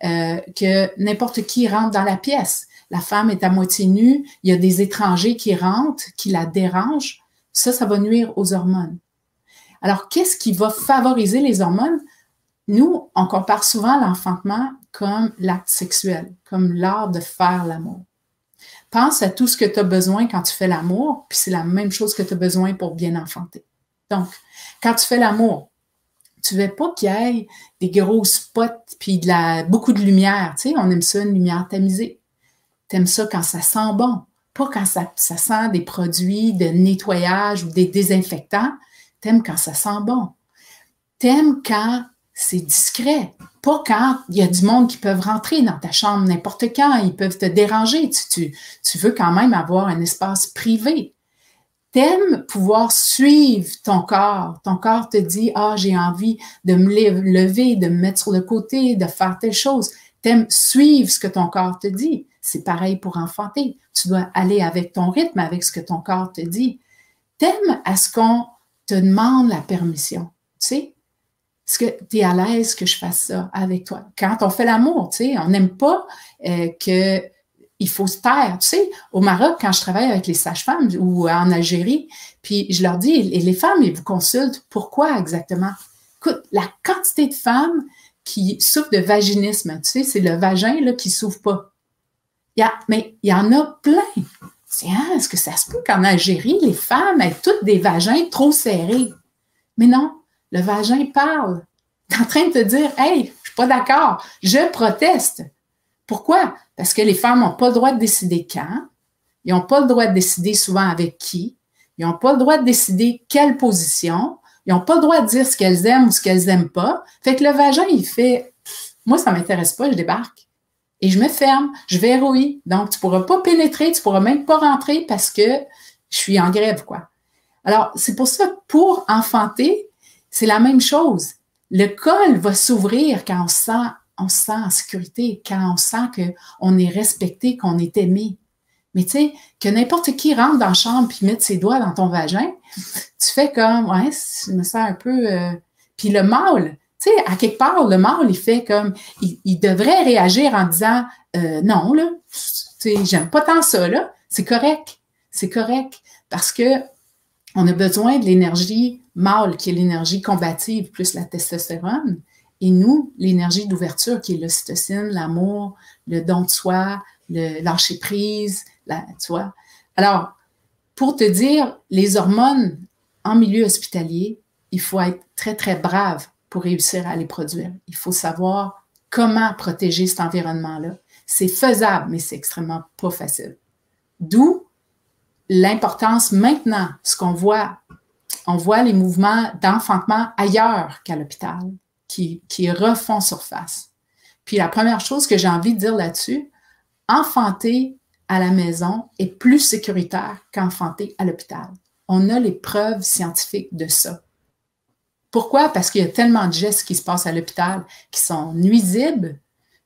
[SPEAKER 2] Que n'importe qui rentre dans la pièce, la femme est à moitié nue, il y a des étrangers qui rentrent, qui la dérangent, ça va nuire aux hormones. Alors, qu'est-ce qui va favoriser les hormones? Nous, on compare souvent l'enfantement comme l'acte sexuel, comme l'art de faire l'amour. Pense à tout ce que tu as besoin quand tu fais l'amour, puis c'est la même chose que tu as besoin pour bien enfanter. Donc, quand tu fais l'amour, tu ne veux pas qu'il y ait des gros spots puis beaucoup de lumière. Tu sais, on aime ça, une lumière tamisée. Tu aimes ça quand ça sent bon, pas quand ça sent des produits de nettoyage ou des désinfectants. Tu aimes quand ça sent bon. Tu aimes quand c'est discret, pas quand il y a du monde qui peuvent rentrer dans ta chambre n'importe quand, ils peuvent te déranger. Tu veux quand même avoir un espace privé. T'aimes pouvoir suivre ton corps. Ton corps te dit, j'ai envie de me lever, de me mettre sur le côté, de faire telle chose. T'aimes suivre ce que ton corps te dit. C'est pareil pour enfanter. Tu dois aller avec ton rythme, avec ce que ton corps te dit. T'aimes à ce qu'on te demande la permission, tu sais? Est-ce que tu es à l'aise que je fasse ça avec toi? Quand on fait l'amour, tu sais, on n'aime pas qu'il faut se taire. Tu sais, au Maroc, quand je travaille avec les sages-femmes ou en Algérie, puis je leur dis, et les femmes, ils vous consultent, pourquoi exactement? Écoute, la quantité de femmes qui souffrent de vaginisme, tu sais, c'est le vagin là, qui ne s'ouvre pas. Mais il y en a plein. Est-ce que ça se peut qu'en Algérie, les femmes aient toutes des vagins trop serrés? Mais non. Le vagin parle. Tu es en train de te dire, hey, je ne suis pas d'accord, je proteste. Pourquoi? Parce que les femmes n'ont pas le droit de décider quand, ils n'ont pas le droit de décider souvent avec qui, ils n'ont pas le droit de décider quelle position, ils n'ont pas le droit de dire ce qu'elles aiment ou ce qu'elles n'aiment pas. Fait que le vagin, il fait, moi, ça ne m'intéresse pas, je débarque. Et je me ferme, je verrouille. Donc, tu ne pourras pas pénétrer, tu ne pourras même pas rentrer parce que je suis en grève, quoi. Alors, c'est pour ça que pour enfanter, c'est la même chose. Le col va s'ouvrir quand on se sent en sécurité, quand on sent qu'on est respecté, qu'on est aimé. Mais tu sais, que n'importe qui rentre dans la chambre puis mette ses doigts dans ton vagin, tu fais comme, ouais, je me sens un peu... Puis le mâle, tu sais, à quelque part, le mâle, il fait comme... Il devrait réagir en disant, non, là, tu sais, j'aime pas tant ça, là. C'est correct. C'est correct. Parce que on a besoin de l'énergie mâle, qui est l'énergie combative, plus la testostérone. Et nous, l'énergie d'ouverture, qui est l'ocytocine, l'amour, le don de soi, le lâcher prise, tu vois. Alors, pour te dire, les hormones en milieu hospitalier, il faut être très, très brave pour réussir à les produire. Il faut savoir comment protéger cet environnement-là. C'est faisable, mais c'est extrêmement pas facile. D'où l'importance maintenant, ce qu'on voit, on voit les mouvements d'enfantement ailleurs qu'à l'hôpital qui refont surface. Puis la première chose que j'ai envie de dire là-dessus, enfanter à la maison est plus sécuritaire qu'enfanter à l'hôpital. On a les preuves scientifiques de ça. Pourquoi? Parce qu'il y a tellement de gestes qui se passent à l'hôpital qui sont nuisibles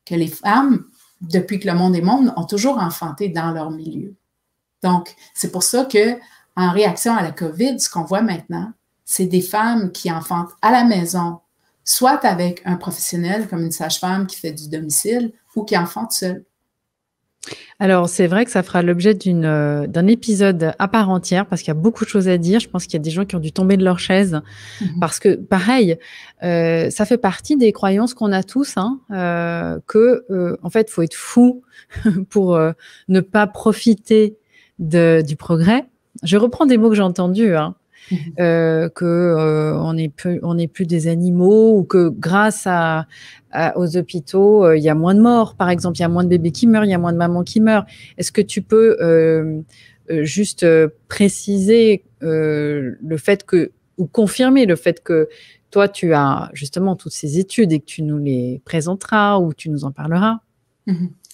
[SPEAKER 2] que les femmes, depuis que le monde est monde, ont toujours enfanté dans leur milieu. Donc, c'est pour ça que, en réaction à la COVID, ce qu'on voit maintenant, c'est des femmes qui enfantent à la maison, soit avec un professionnel comme une sage-femme qui fait du domicile ou qui enfantent seule.
[SPEAKER 3] Alors, c'est vrai que ça fera l'objet d'un épisode à part entière parce qu'il y a beaucoup de choses à dire. Je pense qu'il y a des gens qui ont dû tomber de leur chaise parce que, pareil, ça fait partie des croyances qu'on a tous, hein, en fait, il faut être fou pour ne pas profiter du progrès. Je reprends des mots que j'ai entendus, hein. On n'est plus des animaux ou que grâce aux hôpitaux, il y a moins de morts, par exemple, il y a moins de bébés qui meurent, il y a moins de mamans qui meurent. Est-ce que tu peux juste préciser le fait ou confirmer le fait que toi, tu as justement toutes ces études et que tu nous les présenteras ou tu nous en parleras?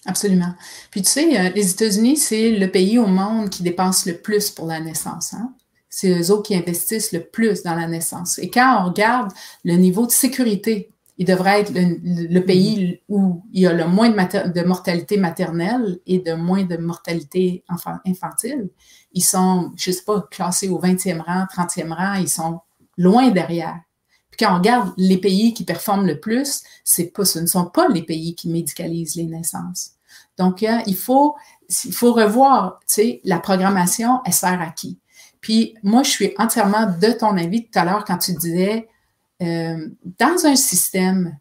[SPEAKER 2] Absolument. Puis tu sais, les États-Unis, c'est le pays au monde qui dépense le plus pour la naissance, hein? C'est eux autres qui investissent le plus dans la naissance. Et quand on regarde le niveau de sécurité, il devrait être le pays où il y a le moins de mortalité maternelle et de moins de mortalité infantile. Ils sont, je ne sais pas, classés au 20e rang, 30e rang, ils sont loin derrière. Puis quand on regarde les pays qui performent le plus, ce ne sont pas les pays qui médicalisent les naissances. Donc, il faut revoir, tu sais, la programmation, elle sert à qui? Puis moi, je suis entièrement de ton avis tout à l'heure quand tu disais, dans un système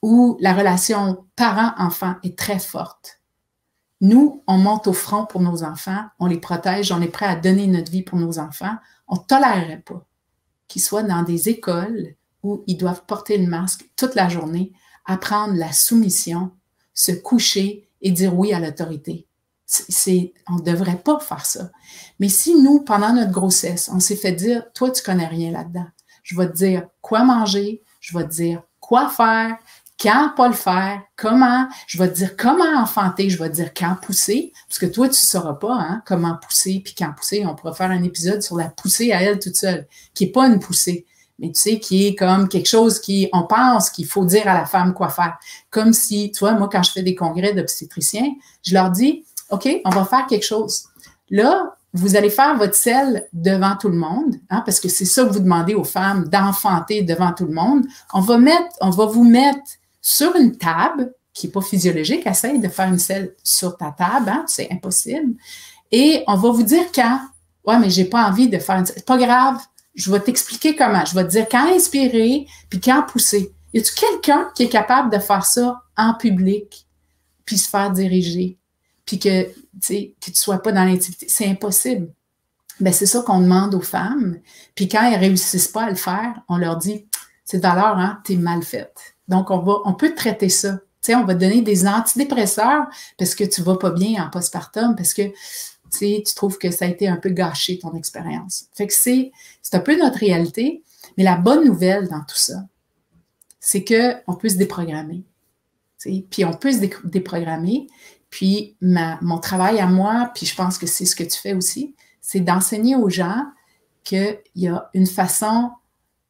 [SPEAKER 2] où la relation parent-enfant est très forte, nous, on monte au front pour nos enfants, on les protège, on est prêt à donner notre vie pour nos enfants, on ne tolérerait pas qu'ils soient dans des écoles où ils doivent porter le masque toute la journée, apprendre la soumission, se coucher et dire oui à l'autorité. On ne devrait pas faire ça. Mais si nous, pendant notre grossesse, on s'est fait dire, toi, tu connais rien là-dedans. Je vais te dire quoi manger, je vais te dire quoi faire, quand pas le faire, comment, je vais te dire comment enfanter, je vais te dire quand pousser, parce que toi, tu ne sauras pas hein, comment pousser, puis quand pousser. On pourra faire un épisode sur la poussée à elle toute seule, qui n'est pas une poussée, mais tu sais, qui est comme quelque chose on pense qu'il faut dire à la femme quoi faire. Comme si, tu vois, moi, quand je fais des congrès d'obstétriciens, je leur dis, OK, on va faire quelque chose. Là, vous allez faire votre selle devant tout le monde, hein, parce que c'est ça que vous demandez aux femmes, d'enfanter devant tout le monde. On va vous mettre sur une table, qui n'est pas physiologique, essaye de faire une selle sur ta table, hein, c'est impossible. Et on va vous dire quand. Ouais, mais j'ai pas envie de faire une selle. C'est pas grave, je vais t'expliquer comment. Je vais te dire quand inspirer, puis quand pousser. Y a-tu quelqu'un qui est capable de faire ça en public, puis se faire diriger? Puis que tu sois pas dans l'intimité. C'est impossible. Ben, c'est ça qu'on demande aux femmes. Puis quand elles réussissent pas à le faire, on leur dit, c'est de valeur, hein, t'es mal faite. Donc, on peut traiter ça. Tu sais, on va te donner des antidépresseurs parce que tu vas pas bien en postpartum, parce que tu trouves que ça a été un peu gâché, ton expérience. Fait que c'est un peu notre réalité. Mais la bonne nouvelle dans tout ça, c'est qu'on peut se déprogrammer. Puis on peut se déprogrammer. Puis mon travail à moi, puis je pense que c'est ce que tu fais aussi, c'est d'enseigner aux gens qu'il y a une façon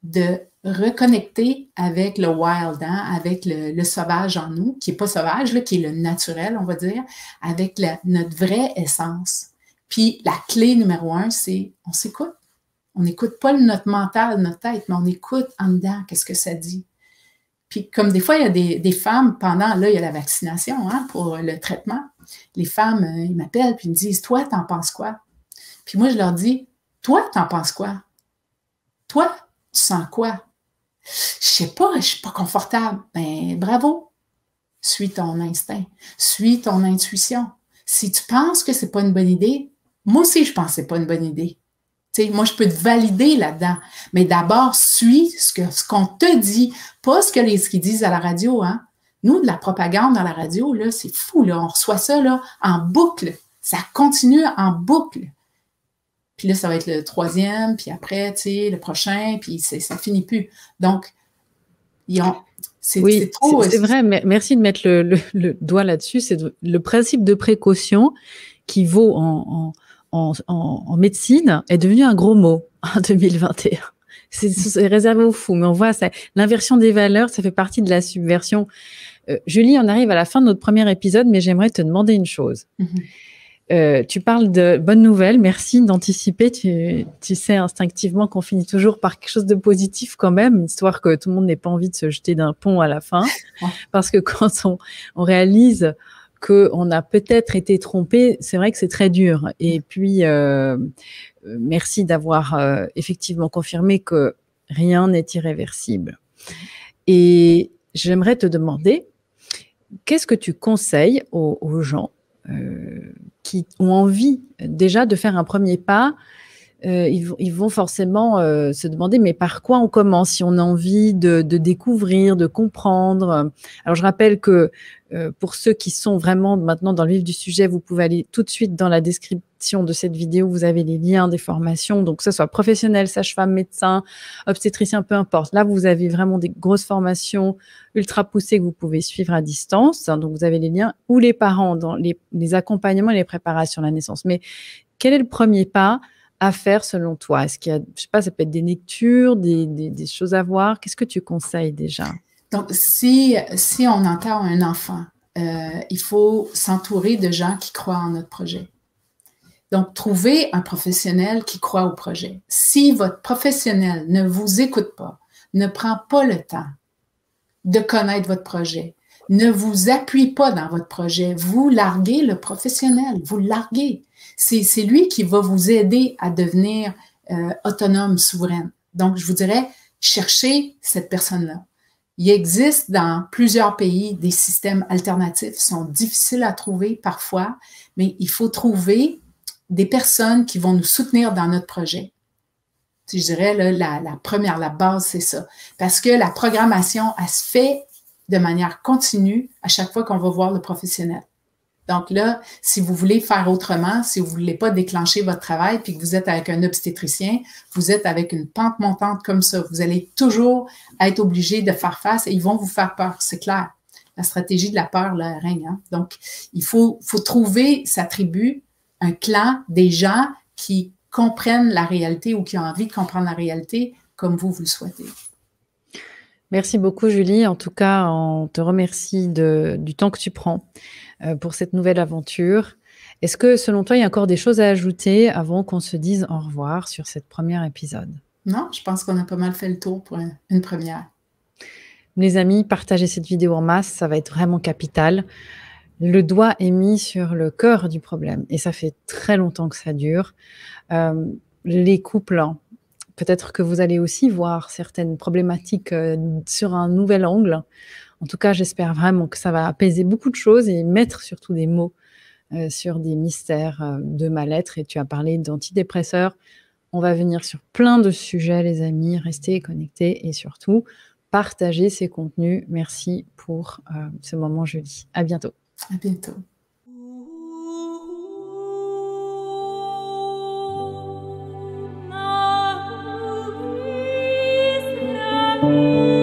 [SPEAKER 2] de reconnecter avec le wild, hein, avec le sauvage en nous, qui n'est pas sauvage, là, qui est le naturel, on va dire, avec notre vraie essence. Puis la clé numéro 1, c'est on s'écoute. On n'écoute pas notre mental, notre tête, mais on écoute en dedans qu'est-ce que ça dit. Puis comme des fois, il y a des femmes, là, il y a la vaccination hein, pour le traitement. Les femmes, ils m'appellent puis ils me disent, toi, t'en penses quoi? Puis moi, je leur dis, toi, t'en penses quoi? Toi, tu sens quoi? Je sais pas, je suis pas confortable. Ben, bravo. Suis ton instinct. Suis ton intuition. Si tu penses que c'est pas une bonne idée, Moi aussi, je pense que c'est pas une bonne idée. Tu sais, moi, je peux te valider là-dedans. Mais d'abord, suis ce qu'on te dit, pas ce qu'ils disent à la radio, hein. Nous, de la propagande dans la radio, là, c'est fou, là. On reçoit ça, là, en boucle. Ça continue en boucle. Puis là, ça va être le troisième, puis après, tu sais, le prochain, puis ça finit plus. Donc,
[SPEAKER 3] c'est trop... C'est vrai, merci de mettre le doigt là-dessus. C'est le principe de précaution qui vaut en médecine est devenu un gros mot en 2021. C'est réservé aux fous, mais on voit l'inversion des valeurs, ça fait partie de la subversion. Julie, on arrive à la fin de notre premier épisode, mais j'aimerais te demander une chose. Tu parles de bonnes nouvelles, merci d'anticiper. Tu sais instinctivement qu'on finit toujours par quelque chose de positif quand même, histoire que tout le monde n'ait pas envie de se jeter d'un pont à la fin. Parce que quand on réalise qu'on a peut-être été trompé, c'est vrai que c'est très dur. Et puis, merci d'avoir effectivement confirmé que rien n'est irréversible. Et j'aimerais te demander, qu'est-ce que tu conseilles aux gens qui ont envie déjà de faire un premier pas? Ils vont forcément se demander, mais par quoi on commence si on a envie de découvrir, de comprendre? Alors, je rappelle que pour ceux qui sont vraiment maintenant dans le vif du sujet, vous pouvez aller tout de suite dans la description de cette vidéo, vous avez les liens des formations, donc que ce soit professionnel, sage-femme, médecin, obstétricien, peu importe. Là, vous avez vraiment des grosses formations ultra poussées que vous pouvez suivre à distance, donc vous avez les liens, ou les parents dans les accompagnements et les préparations à la naissance. Mais quel est le premier pas à faire selon toi? Est-ce qu'il y a, je sais pas, ça peut être des lectures, des choses à voir? Qu'est-ce que tu conseilles déjà?
[SPEAKER 2] Donc, si on entend un enfant, il faut s'entourer de gens qui croient en notre projet. Donc, trouvez un professionnel qui croit au projet. Si votre professionnel ne vous écoute pas, ne prend pas le temps de connaître votre projet, ne vous appuie pas dans votre projet, vous larguez le professionnel, vous larguez. C'est lui qui va vous aider à devenir autonome, souveraine. Donc, je vous dirais, cherchez cette personne-là. Il existe dans plusieurs pays des systèmes alternatifs, ils sont difficiles à trouver parfois, mais il faut trouver des personnes qui vont nous soutenir dans notre projet. Je dirais, là, la base, c'est ça. Parce que la programmation, elle se fait de manière continue à chaque fois qu'on va voir le professionnel. Donc là, si vous voulez faire autrement, si vous ne voulez pas déclencher votre travail puis que vous êtes avec un obstétricien, vous êtes avec une pente montante comme ça. Vous allez toujours être obligé de faire face et ils vont vous faire peur, c'est clair. La stratégie de la peur, là, règne. Hein? Donc, il faut trouver sa tribu, un clan, des gens qui comprennent la réalité ou qui ont envie de comprendre la réalité comme vous le souhaitez.
[SPEAKER 3] Merci beaucoup, Julie. En tout cas, on te remercie du temps que tu prends pour cette nouvelle aventure. Est-ce que, selon toi, il y a encore des choses à ajouter avant qu'on se dise au revoir sur cette première épisode?
[SPEAKER 2] Non, je pense qu'on a pas mal fait le tour pour une première.
[SPEAKER 3] Les amis, partagez cette vidéo en masse, ça va être vraiment capital. Le doigt est mis sur le cœur du problème et ça fait très longtemps que ça dure. Les couples, peut-être que vous allez aussi voir certaines problématiques sur un nouvel angle. En tout cas, j'espère vraiment que ça va apaiser beaucoup de choses et mettre surtout des mots sur des mystères de mal-être. Et tu as parlé d'antidépresseurs. On va venir sur plein de sujets, les amis. Restez connectés et surtout, partagez ces contenus. Merci pour ce moment, Julie. À bientôt.
[SPEAKER 2] À bientôt.
[SPEAKER 4] Thank you.